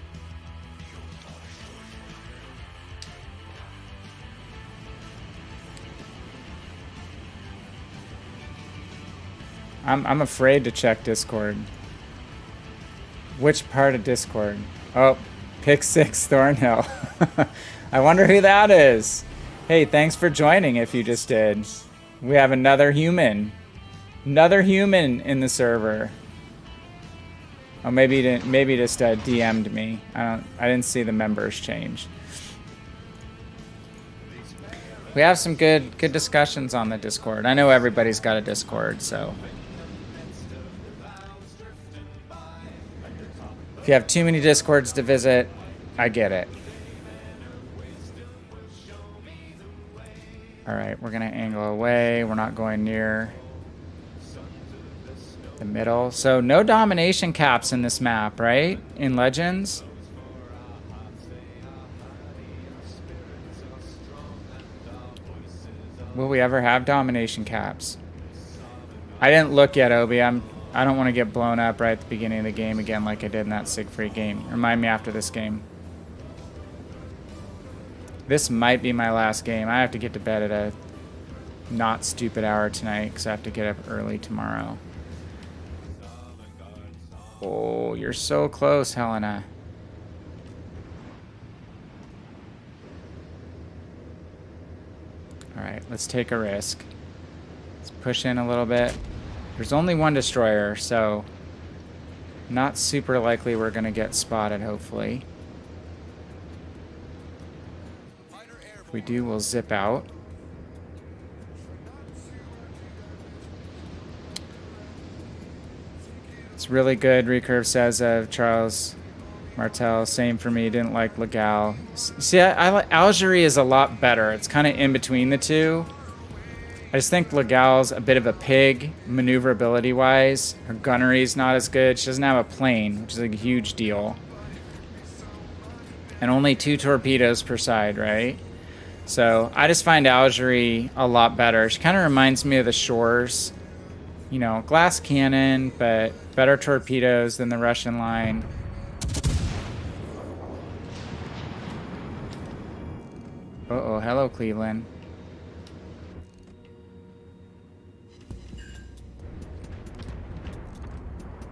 A: I'm afraid to check Discord. Which part of Discord? Oh, Pick 6 Thornhill. I wonder who that is. Hey, thanks for joining if you just did. We have another human. Another human in the server. Oh, maybe just DM'd me. I didn't see the members change. We have some good discussions on the Discord. I know everybody's got a Discord, so if you have too many Discords to visit, I get it. Alright, we're going to angle away. We're not going near the middle. So no domination caps in this map, right? In Legends. Will we ever have domination caps? I didn't look yet, Obi. I don't want to get blown up right at the beginning of the game again like I did in that Siegfried game. Remind me after this game. This might be my last game. I have to get to bed at a not stupid hour tonight because I have to get up early tomorrow. Oh, you're so close, Helena. Alright, let's take a risk. Let's push in a little bit. There's only one destroyer, so not super likely we're going to get spotted, hopefully. If we do, we'll zip out. It's really good, Recurve says of Charles Martel. Same for me, didn't like Legal. See, I like Algerie is a lot better. It's kind of in between the two. I just think Legal's a bit of a pig, maneuverability-wise. Her gunnery's not as good. She doesn't have a plane, which is a huge deal. And only 2 torpedoes per side, right? So I just find Algerie a lot better. She kind of reminds me of the Shores. You know, glass cannon, but better torpedoes than the Russian line. Uh-oh, hello, Cleveland.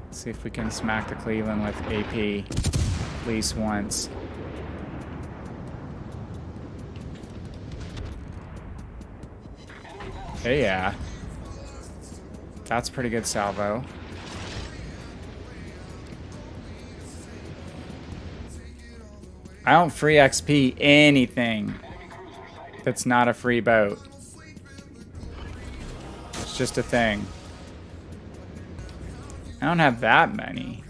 A: Let's see if we can smack the Cleveland with AP at least once. Hey, yeah. That's pretty good salvo. I don't free XP anything that's not a free boat. It's just a thing. I don't have that many.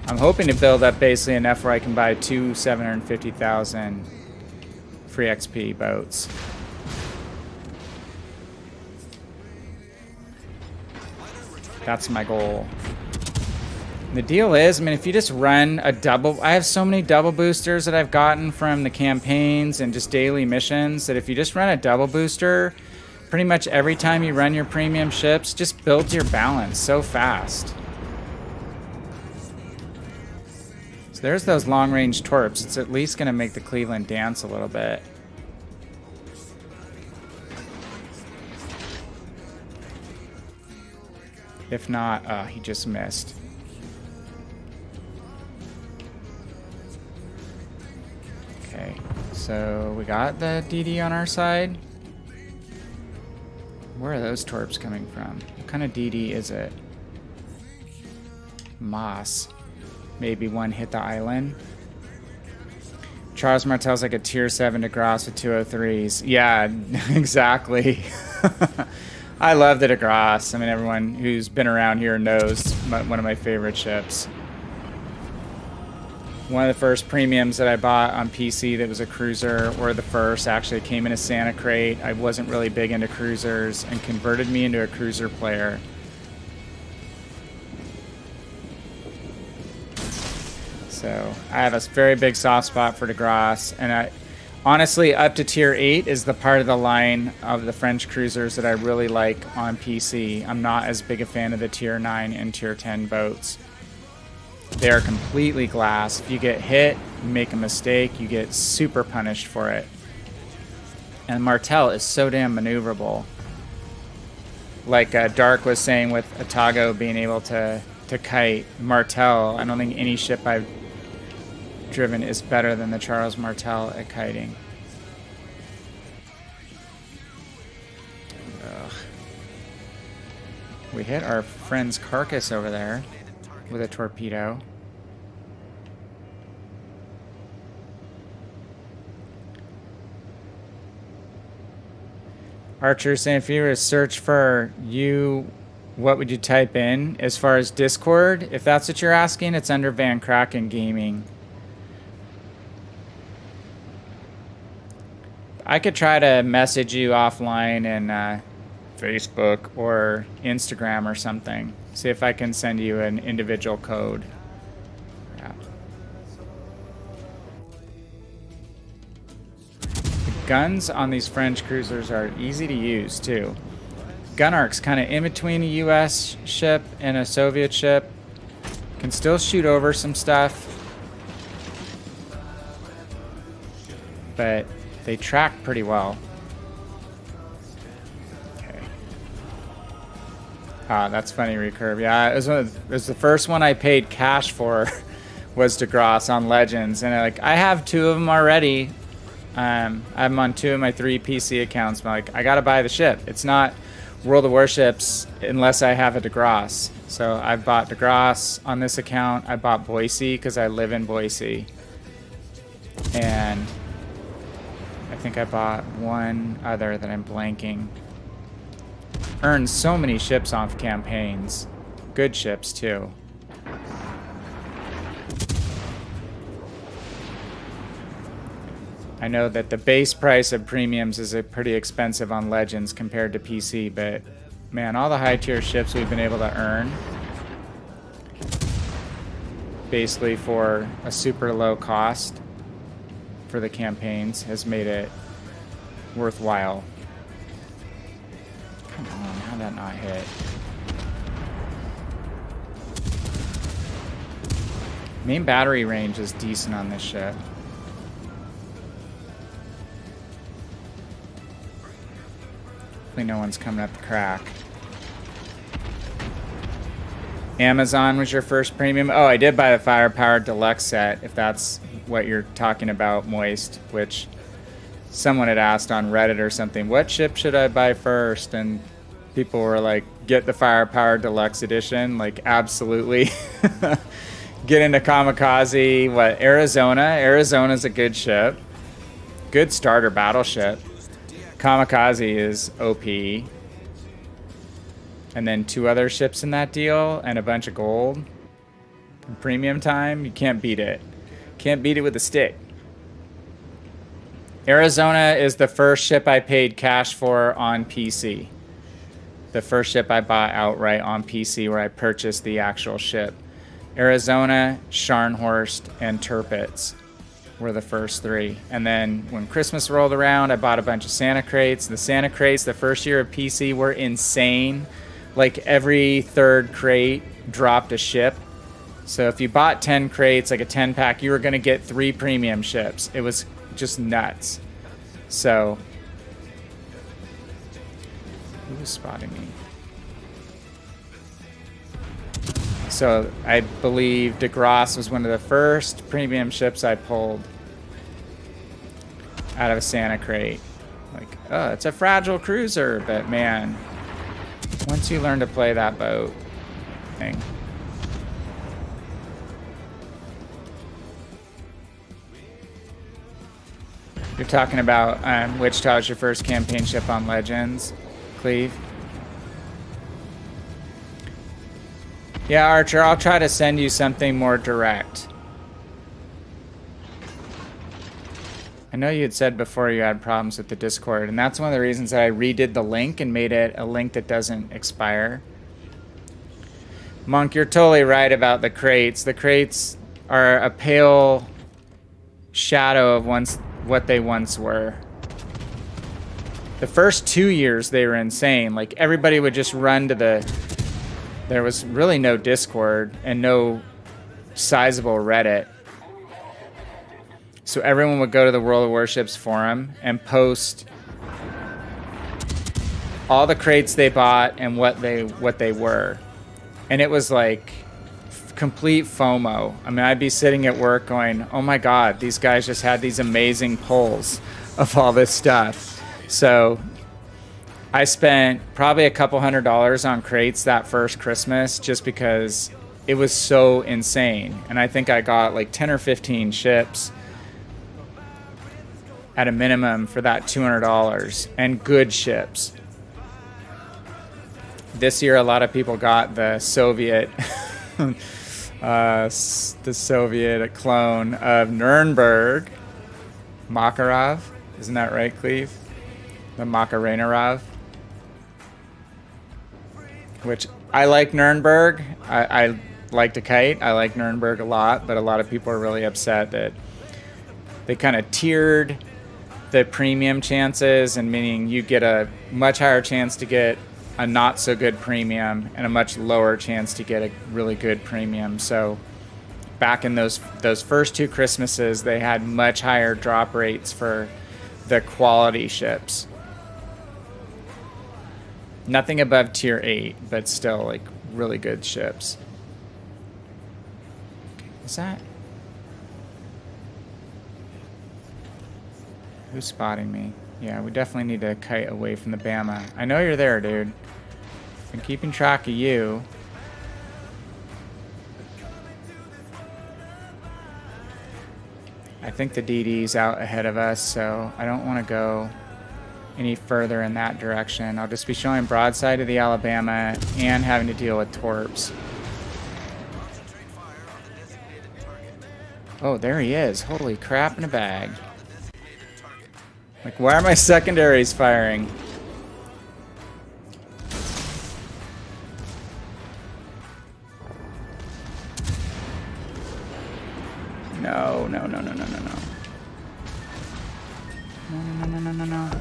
A: I'm hoping to build up basically enough where I can buy 2 750,000 free XP boats. That's my goal. The deal is, I mean, if you just run a double... I have so many double boosters that I've gotten from the campaigns and just daily missions that if you just run a double booster, pretty much every time you run your premium ships, just builds your balance so fast. So there's those long-range torps. It's at least going to make the Cleveland dance a little bit. If not, he just missed. Okay, so we got the DD on our side. Where are those torps coming from? What kind of DD is it? Moss. Maybe one hit the island. Charles Martel's like a tier 7 DeGrasse with 203s. Yeah, exactly. I love the DeGrasse. I mean, everyone who's been around here knows one of my favorite ships. One of the first premiums that I bought on PC that was a cruiser, or the first, actually came in a Santa crate. I wasn't really big into cruisers and converted me into a cruiser player. So I have a very big soft spot for DeGrasse, and honestly, up to tier 8 is the part of the line of the French cruisers that I really like on PC. I'm not as big a fan of the tier 9 and tier 10 boats. They are completely glass. If you get hit, you make a mistake, you get super punished for it. And Martel is so damn maneuverable. Like Dark was saying with Atago being able to kite, Martel, I don't think any ship I've driven is better than the Charles Martel at kiting. Ugh. We hit our friend's carcass over there with a torpedo. Archer saying if you were to search for you, what would you type in? As far as Discord, if that's what you're asking, it's under VannKraken Gaming. I could try to message you offline in Facebook or Instagram or something. See if I can send you an individual code. Yeah. The guns on these French cruisers are easy to use too. Gun arc's kind of in between a US ship and a Soviet ship. Can still shoot over some stuff. But they track pretty well. Okay. Ah, that's funny, Recurve. Yeah, it was the first one I paid cash for was DeGrasse on Legends. And I have 2 of them already. I'm on 2 of my 3 PC accounts. But I gotta buy the ship. It's not World of Warships unless I have a DeGrasse. So I've bought DeGrasse on this account. I bought Boise because I live in Boise. And I think I bought one other that I'm blanking. Earned so many ships off campaigns. Good ships too. I know that the base price of premiums is pretty expensive on Legends compared to PC, but man, all the high tier ships we've been able to earn basically for a super low cost for the campaigns has made it worthwhile. Come on, how'd that not hit? Main battery range is decent on this ship. Hopefully no one's coming up the crack. Amazon was your first premium? Oh, I did buy the Firepower Deluxe set, if that's what you're talking about, Moist, which someone had asked on Reddit or something, what ship should I buy first? And people were like, get the Firepower Deluxe edition. Like, absolutely. Get into Kamikaze. What, Arizona? Arizona's a good ship. Good starter battleship. Kamikaze is OP. And then 2 other ships in that deal and a bunch of gold. Premium time, you can't beat it. Can't beat it with a stick. Arizona is the first ship I paid cash for on PC. The first ship I bought outright on PC where I purchased the actual ship. Arizona, Scharnhorst, and Tirpitz were the first 3. And then when Christmas rolled around, I bought a bunch of Santa crates. The Santa crates the first year of PC were insane. Like every 3rd crate dropped a ship. So if you bought 10 crates, like a 10-pack, you were going to get 3 premium ships. It was just nuts. So, who was spotting me? So I believe DeGrasse was one of the first premium ships I pulled out of a Santa crate. Like, oh, it's a fragile cruiser, but man, once you learn to play that boat thing. You're talking about Wichita was your first campaign ship on Legends, Cleve? Yeah, Archer, I'll try to send you something more direct. I know you had said before you had problems with the Discord, and that's one of the reasons that I redid the link and made it a link that doesn't expire. Monk, you're totally right about the crates. The crates are a pale shadow of what they once were. The first 2 years they were insane. Like everybody would just run to there was really no Discord and no sizable Reddit. So everyone would go to the World of Warships forum and post all the crates they bought and what they were. And it was like complete FOMO. I mean, I'd be sitting at work going, oh my God, these guys just had these amazing pulls of all this stuff. So I spent probably a couple $100 on crates that first Christmas just because it was so insane. And I think I got like 10 or 15 ships at a minimum for that $200 and good ships. This year, a lot of people got the Soviet the Soviet clone of Nuremberg, Makarov. Isn't that right, Cleve? The Macarena Rav. Which I like Nuremberg. I like to kite. I like Nuremberg a lot, but a lot of people are really upset that they kind of tiered the premium chances, and meaning you get a much higher chance to get a not so good premium and a much lower chance to get a really good premium. So back in those first 2 Christmases, they had much higher drop rates for the quality ships. Nothing above tier 8, but still like really good ships. Is that? Who's spotting me? Yeah, we definitely need to kite away from the Bama. I know you're there, dude. Been keeping track of you. I think the DD's out ahead of us, so I don't want to go any further in that direction. I'll just be showing broadside to the Alabama and having to deal with torps. Oh, there he is. Holy crap in a bag. Like, why are my secondaries firing? No, no, no, no, no, no, no. No, no, no, no, no, no.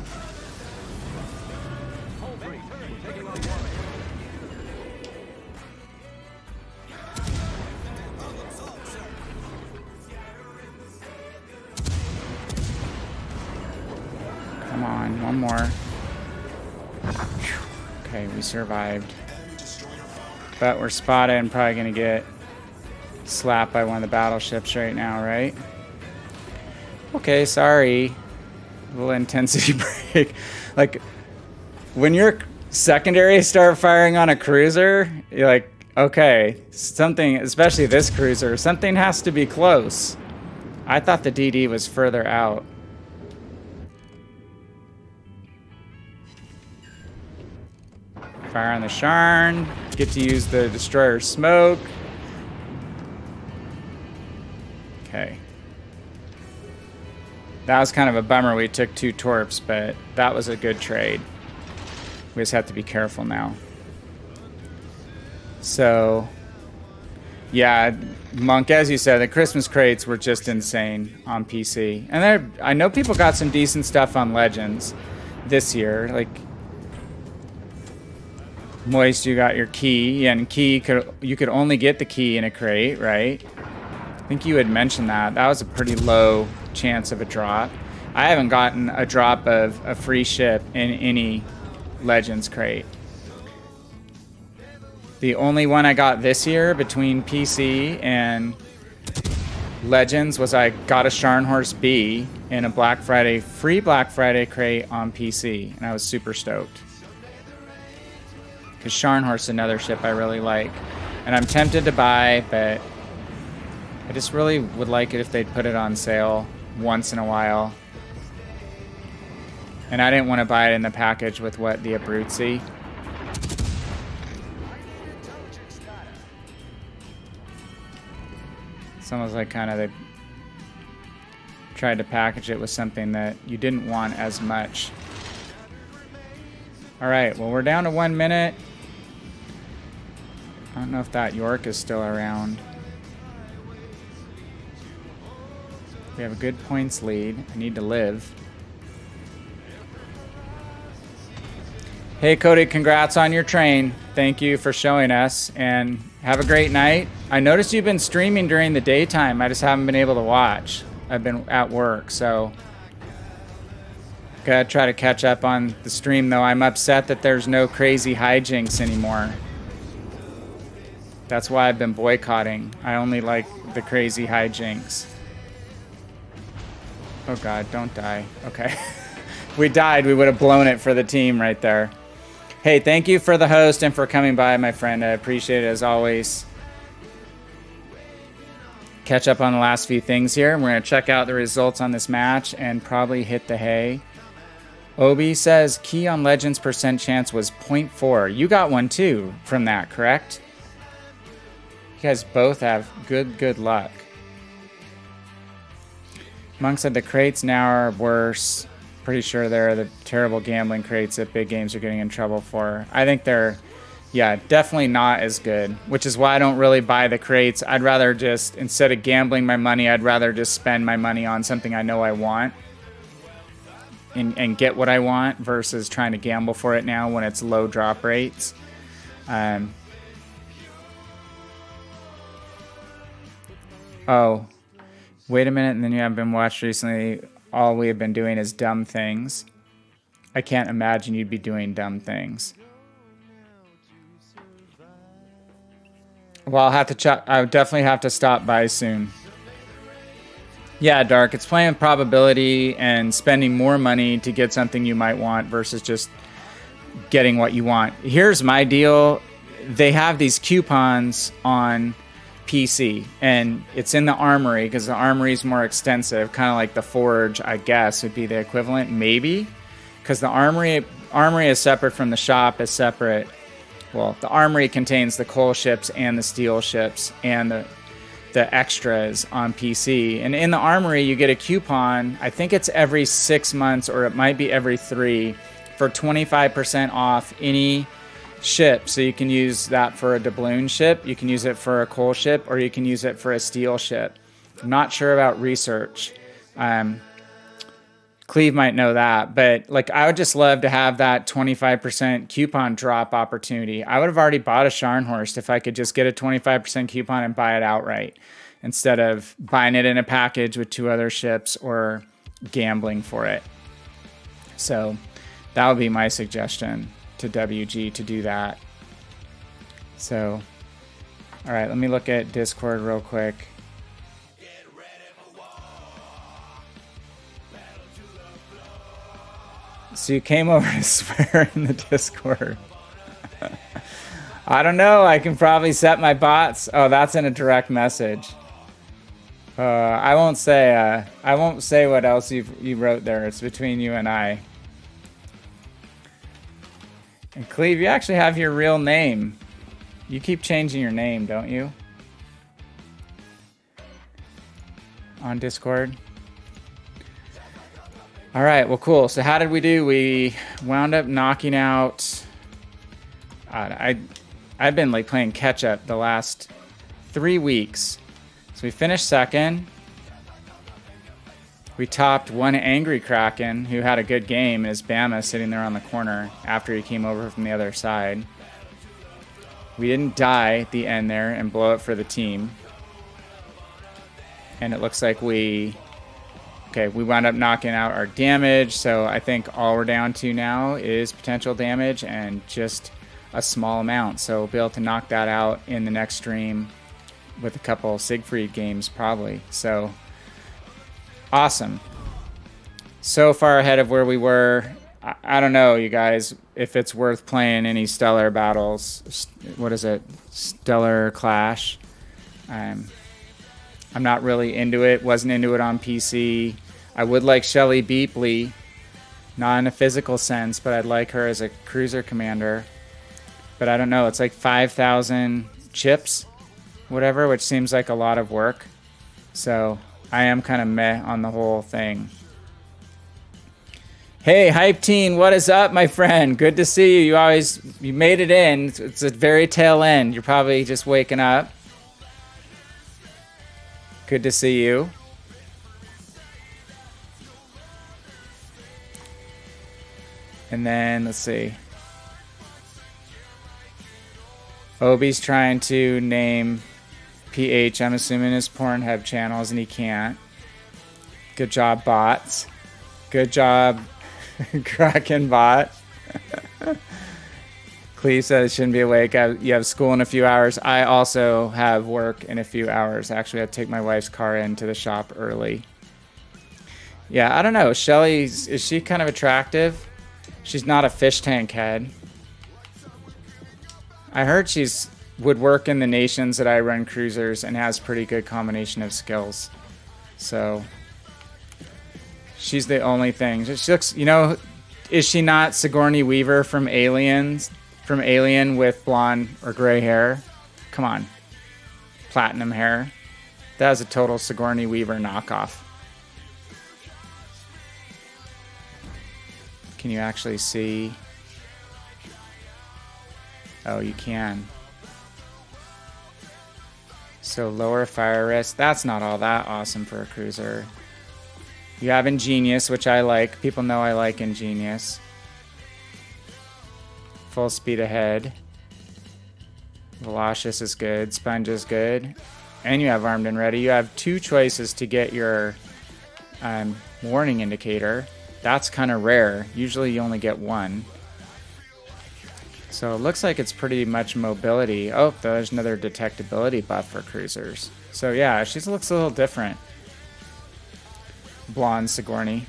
A: Come on, one more. Okay, we survived. But we're spotted and probably gonna get slapped by one of the battleships right now, right? Okay, sorry. A little intensity break. Like, when your secondaries start firing on a cruiser, you're like, okay, something, especially this cruiser, something has to be close. I thought the DD was further out. Fire on the Sharn. Get to use the destroyer smoke. Okay. That was kind of a bummer. We took 2 torps, but that was a good trade. We just have to be careful now. So, yeah, Monk, as you said, the Christmas crates were just insane on PC. And I know people got some decent stuff on Legends this year. Like, Moist, you got your key, and key you could only get the key in a crate, right? I think you had mentioned that. That was a pretty low chance of a drop. I haven't gotten a drop of a free ship in any Legends crate. The only one I got this year between PC and Legends was I got a Scharnhorst B in a free Black Friday crate on PC, and I was super stoked. Because Scharnhorst is another ship I really like. And I'm tempted to buy, but I just really would like it if they'd put it on sale once in a while. And I didn't want to buy it in the package with the Abruzzi. It's almost like kind of they tried to package it with something that you didn't want as much. Alright, well, we're down to 1 minute. I don't know if that York is still around. We have a good points lead. I need to live. Hey, Cody, congrats on your train. Thank you for showing us, and have a great night. I noticed you've been streaming during the daytime. I just haven't been able to watch. I've been at work, so gotta try to catch up on the stream, though. I'm upset that there's no crazy hijinks anymore. That's why I've been boycotting. I only like the crazy hijinks. Oh god, don't die. Okay. If we died, we would have blown it for the team right there. Hey, thank you for the host and for coming by, my friend. I appreciate it as always. Catch up on the last few things here. We're going to check out the results on this match and probably hit the hay. Obi says key on Legends % chance was 0.4. You got one too from that, correct? You guys both have good luck. Monk said the crates now are worse pretty sure they're the terrible gambling crates that big games are getting in trouble for. I think they're, yeah, definitely not as good, which is why I don't really buy the crates. I'd rather just, instead of gambling my money, I'd rather just spend my money on something I know I want and get what I want versus trying to gamble for it now when it's low drop rates. Oh, wait a minute, and then you haven't been watched recently. All we have been doing is dumb things. I can't imagine you'd be doing dumb things. Well, I'll have to check. I would definitely have to stop by soon. Yeah, Dark, it's playing with probability and spending more money to get something you might want versus just getting what you want. Here's my deal. They have these coupons on PC, and it's in the Armory because the Armory is more extensive, kind of like the Forge, I guess, would be the equivalent, maybe, because the Armory is separate from the shop, is separate. Well, the Armory contains the coal ships and the steel ships and the extras on PC, and in the Armory you get a coupon. I think it's every 6 months, or it might be every 3, for 25% off any ship. So you can use that for a doubloon ship, you can use it for a coal ship, or you can use it for a steel ship. I'm not sure about research. Cleve might know that, but like I would just love to have that 25% coupon drop opportunity. I would have already bought a Scharnhorst if I could just get a 25% coupon and buy it outright instead of buying it in a package with 2 other ships or gambling for it. So that would be my suggestion to WG, to do that. So, all right, let me look at Discord real quick. So you came over to swear in the Discord. I don't know. I can probably set my bots. Oh, that's in a direct message. I won't say what else you wrote there. It's between you and I. And Cleve, you actually have your real name. You keep changing your name, don't you? On Discord. All right, well, cool. So how did we do? We wound up knocking out... I've been like playing catch up the last 3 weeks. So we finished second. We topped one angry Kraken who had a good game, and is Bama sitting there on the corner after he came over from the other side. We didn't die at the end there and blow it for the team. And it looks like we wound up knocking out our damage, so I think all we're down to now is potential damage and just a small amount. So we'll be able to knock that out in the next stream with a couple Siegfried games probably. So awesome. So far ahead of where we were. I don't know, you guys, if it's worth playing any Stellar battles. What is it? Stellar Clash. I'm not really into it. Wasn't into it on PC. I would like Shelly Beepley, not in a physical sense, but I'd like her as a cruiser commander. But I don't know. It's like 5,000 chips, whatever, which seems like a lot of work. So I am kind of meh on the whole thing. Hey, Hype Teen, what is up, my friend? Good to see you. You made it in. It's a very tail end. You're probably just waking up. Good to see you. And then, let's see. Obi's trying to name PH, I'm assuming, his Pornhub channels, and he can't. Good job, bots. Good job, Kraken bot. Cleve says shouldn't be awake. You have school in a few hours. I also have work in a few hours. Actually, I have to take my wife's car into the shop early. Yeah, I don't know. Shelly, is she kind of attractive? She's not a fish tank head. I heard would work in the nations that I run cruisers and has pretty good combination of skills. So she's the only thing. She looks, is she not Sigourney Weaver from Alien with blonde or gray hair? Come on. Platinum hair. That was a total Sigourney Weaver knockoff. Can you actually see? Oh, you can. So lower fire risk. That's not all that awesome for a cruiser. You have Ingenious, which I like. People know I like Ingenious. Full speed ahead. Velocious is good. Sponge is good. And you have Armed and Ready. You have 2 choices to get your warning indicator. That's kind of rare. Usually you only get 1. So it looks like it's pretty much mobility. Oh, there's another detectability buff for cruisers. So yeah, she looks a little different. Blonde Sigourney.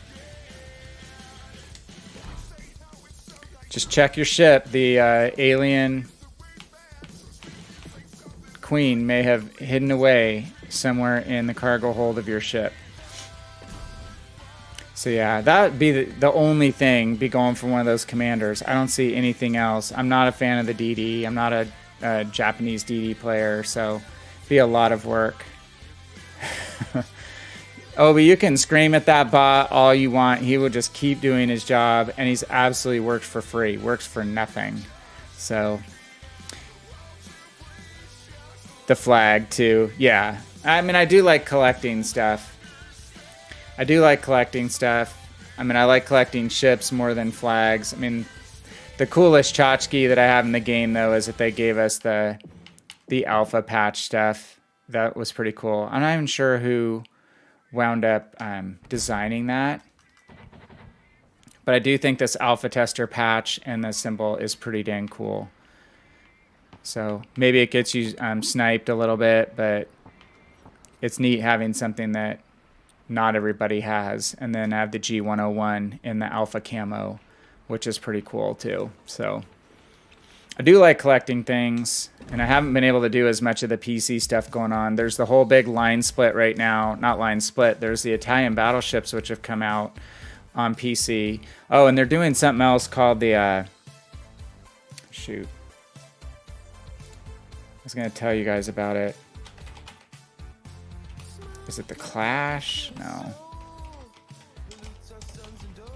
A: Just check your ship. The alien queen may have hidden away somewhere in the cargo hold of your ship. So yeah, that would be the only thing, be going for one of those commanders. I don't see anything else. I'm not a fan of the DD. I'm not a Japanese DD player, so it'd be a lot of work. Oh, but you can scream at that bot all you want. He will just keep doing his job, and he's absolutely worked for free. Works for nothing. So the flag too. Yeah. I mean, I do like collecting stuff. I like collecting ships more than flags. I mean, the coolest tchotchke that I have in the game, though, is that they gave us the alpha patch stuff. That was pretty cool. I'm not even sure who wound up designing that. But I do think this alpha tester patch and the symbol is pretty dang cool. So maybe it gets you sniped a little bit, but it's neat having something that not everybody has. And then I have the G101 in the alpha camo, which is pretty cool too. So I do like collecting things, and I haven't been able to do as much of the PC stuff going on. There's the whole big line split right now. Not line split. There's the Italian battleships, which have come out on PC. Oh, and they're doing something else called the... shoot. I was going to tell you guys about it. Is it the Clash? No.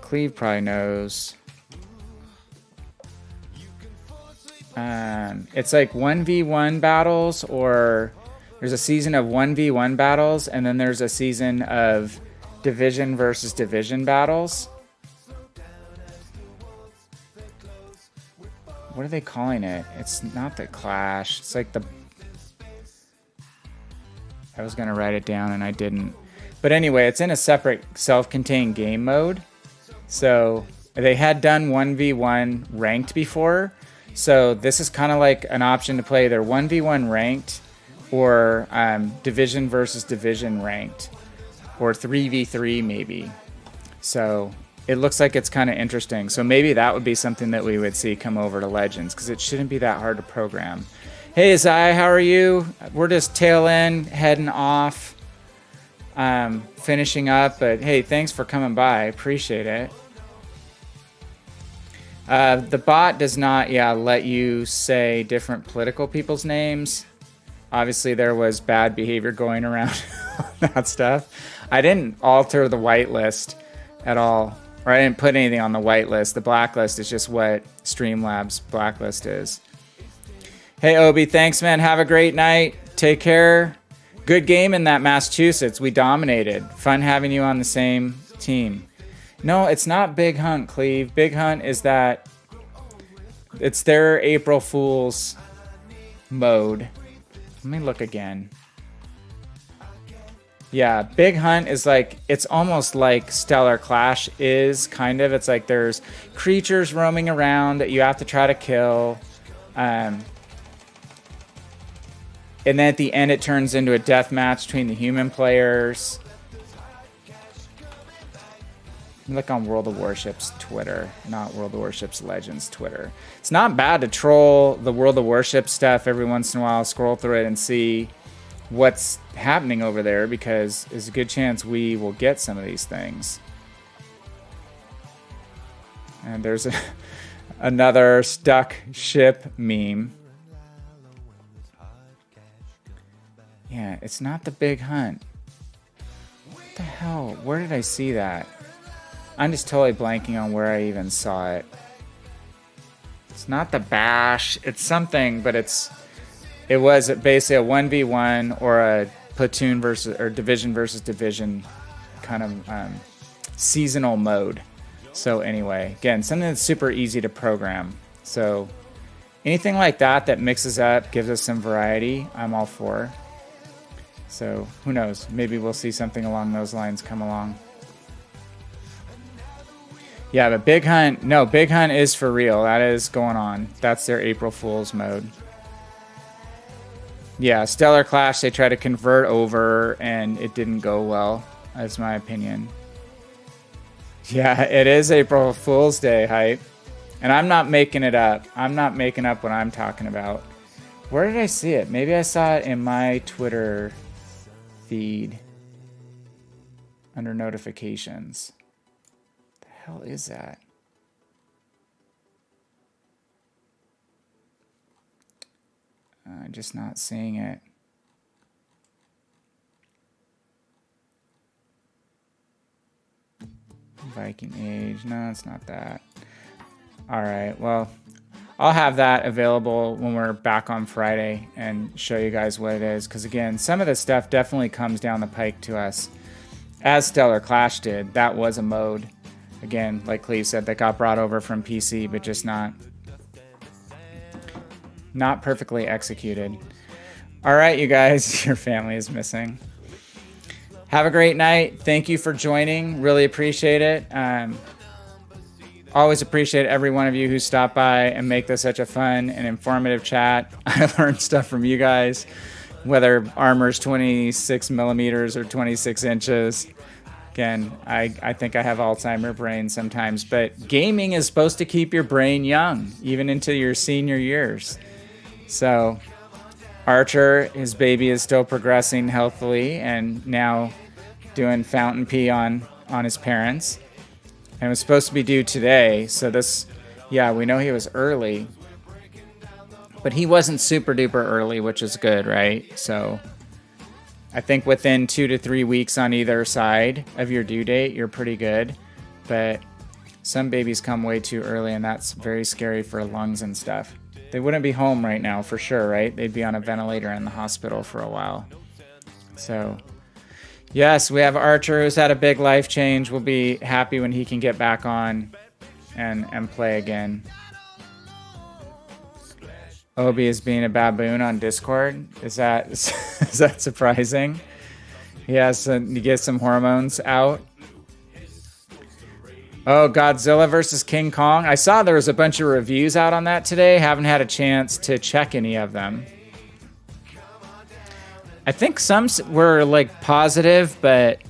A: Cleve probably knows. It's like 1v1 battles, or there's a season of 1v1 battles, and then there's a season of division versus division battles. What are they calling it? It's not the Clash. It's like the... I was going to write it down and I didn't. But anyway, it's in a separate self-contained game mode. So they had done 1v1 ranked before. So this is kind of like an option to play either 1v1 ranked or division versus division ranked, or 3v3 maybe. So it looks like it's kind of interesting. So maybe that would be something that we would see come over to Legends, because it shouldn't be that hard to program. Hey Zai, how are you? We're just tail end, heading off, finishing up. But hey, thanks for coming by. I appreciate it. The bot does not, let you say different political people's names. Obviously, there was bad behavior going around that stuff. I didn't alter the whitelist at all, or I didn't put anything on the whitelist. The blacklist is just what Streamlabs blacklist is. Hey, Obi, thanks, man. Have a great night. Take care. Good game in that Massachusetts. We dominated. Fun having you on the same team. No, it's not Big Hunt, Cleve. Big Hunt is that... it's their April Fool's mode. Let me look again. Yeah, Big Hunt is like... it's almost like Stellar Clash is, kind of. It's like there's creatures roaming around that you have to try to kill. And then at the end, it turns into a death match between the human players. Look on World of Warships Twitter, not World of Warships Legends Twitter. It's not bad to troll the World of Warships stuff every once in a while, scroll through it and see what's happening over there, because there's a good chance we will get some of these things. And there's another stuck ship meme. Yeah, it's not the Big Hunt. What the hell? Where did I see that? I'm just totally blanking on where I even saw it. It's not the bash. It's something, but it was basically a 1v1 or a platoon versus or division versus division kind of seasonal mode. So anyway, again, something that's super easy to program. So anything like that mixes up, gives us some variety, I'm all for. So who knows? Maybe we'll see something along those lines come along. Yeah, but Big Hunt, no, Big Hunt is for real. That is going on. That's their April Fool's mode. Yeah, Stellar Clash, they try to convert over, and it didn't go well. That's my opinion. Yeah, it is April Fool's Day hype. And I'm not making it up. I'm not making up what I'm talking about. Where did I see it? Maybe I saw it in my Twitter feed under notifications. What the hell is that? I'm just not seeing it. Viking Age. No, it's not that. All right. Well, I'll have that available when we're back on Friday and show you guys what it is. Because, again, some of the stuff definitely comes down the pike to us. As Stellar Clash did, that was a mode. Again, like Cleve said, that got brought over from PC, but just not perfectly executed. All right, you guys, your family is missing. Have a great night. Thank you for joining. Really appreciate it. Always appreciate every one of you who stop by and make this such a fun and informative chat. I learned stuff from you guys, whether armor's 26 millimeters or 26 inches. Again, I think I have Alzheimer's brain sometimes, but gaming is supposed to keep your brain young, even into your senior years. So Archer, his baby is still progressing healthily and now doing fountain pee on his parents. And it was supposed to be due today. So this, yeah, we know he was early, but he wasn't super duper early, which is good, right? So I think within 2 to 3 weeks on either side of your due date, you're pretty good. But some babies come way too early, and that's very scary for lungs and stuff. They wouldn't be home right now for sure, right? They'd be on a ventilator in the hospital for a while. So yes, we have Archer who's had a big life change. We'll be happy when he can get back on and play again. Obi is being a baboon on Discord. Is that surprising? He has to get some hormones out. Oh, Godzilla versus King Kong. I saw there was a bunch of reviews out on that today. Haven't had a chance to check any of them. I think some were like positive, but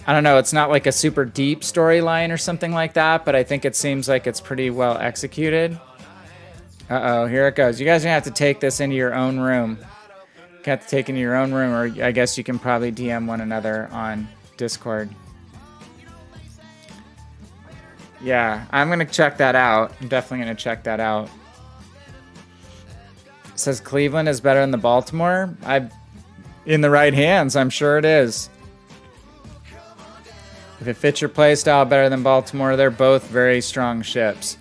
A: I don't know. It's not like a super deep storyline or something like that, but I think it seems like it's pretty well executed. Uh-oh, here it goes. You guys are going to have to take this into your own room. You have to take it into your own room, or I guess you can probably DM one another on Discord. Yeah, I'm going to check that out. I'm definitely going to check that out. It says Cleveland is better than the Baltimore. In the right hands, I'm sure it is. If it fits your play style better than Baltimore, they're both very strong ships.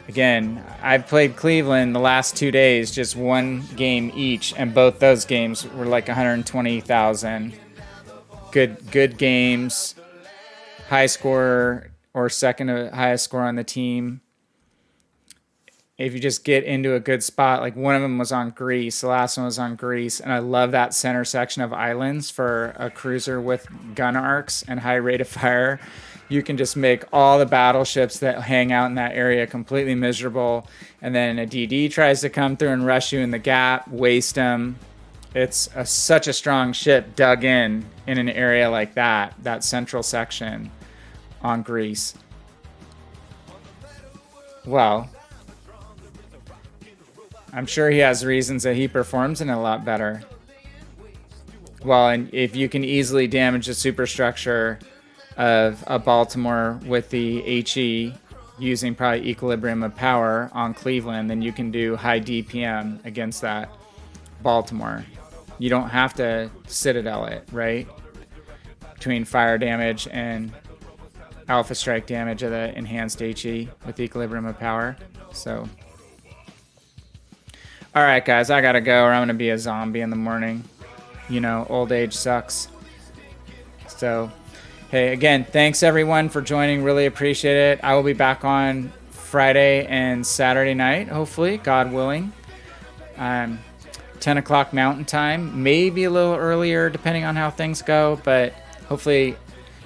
A: Again, I've played Cleveland the last 2 days, just one game each, and both those games were like 120,000. Good games, high score or second highest score on the team. If you just get into a good spot, like one of them was on Greece, the last one was on Greece, and I love that center section of islands for a cruiser with gun arcs and high rate of fire. You can just make all the battleships that hang out in that area completely miserable, and then a DD tries to come through and rush you in the gap, waste them. It's such a strong ship dug in an area like that central section on Greece. Well, I'm sure he has reasons that he performs in it a lot better. Well, and if you can easily damage the superstructure of a Baltimore with the HE using probably equilibrium of power on Cleveland, then you can do high DPM against that Baltimore. You don't have to Citadel it, right? Between fire damage and alpha strike damage of the enhanced HE with equilibrium of power. So, all right, guys, I gotta go, or I'm gonna be a zombie in the morning. You know, old age sucks. So, hey, again, thanks everyone for joining. Really appreciate it. I will be back on Friday and Saturday night, hopefully, God willing. 10 o'clock Mountain Time, maybe a little earlier depending on how things go, but hopefully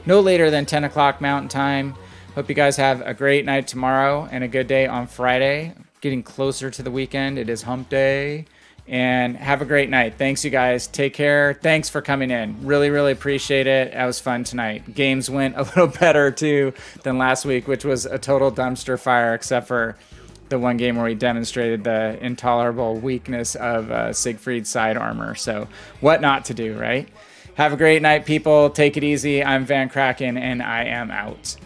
A: no later than 10 o'clock Mountain Time. Hope you guys have a great night tomorrow and a good day on Friday. Getting closer to the weekend. It is hump day. And have a great night. Thanks, you guys. Take care. Thanks for coming in. Really, really appreciate it. That was fun tonight. Games went a little better, too, than last week, which was a total dumpster fire, except for the one game where we demonstrated the intolerable weakness of Siegfried's side armor. So what not to do, right? Have a great night, people. Take it easy. I'm VannKraken, and I am out.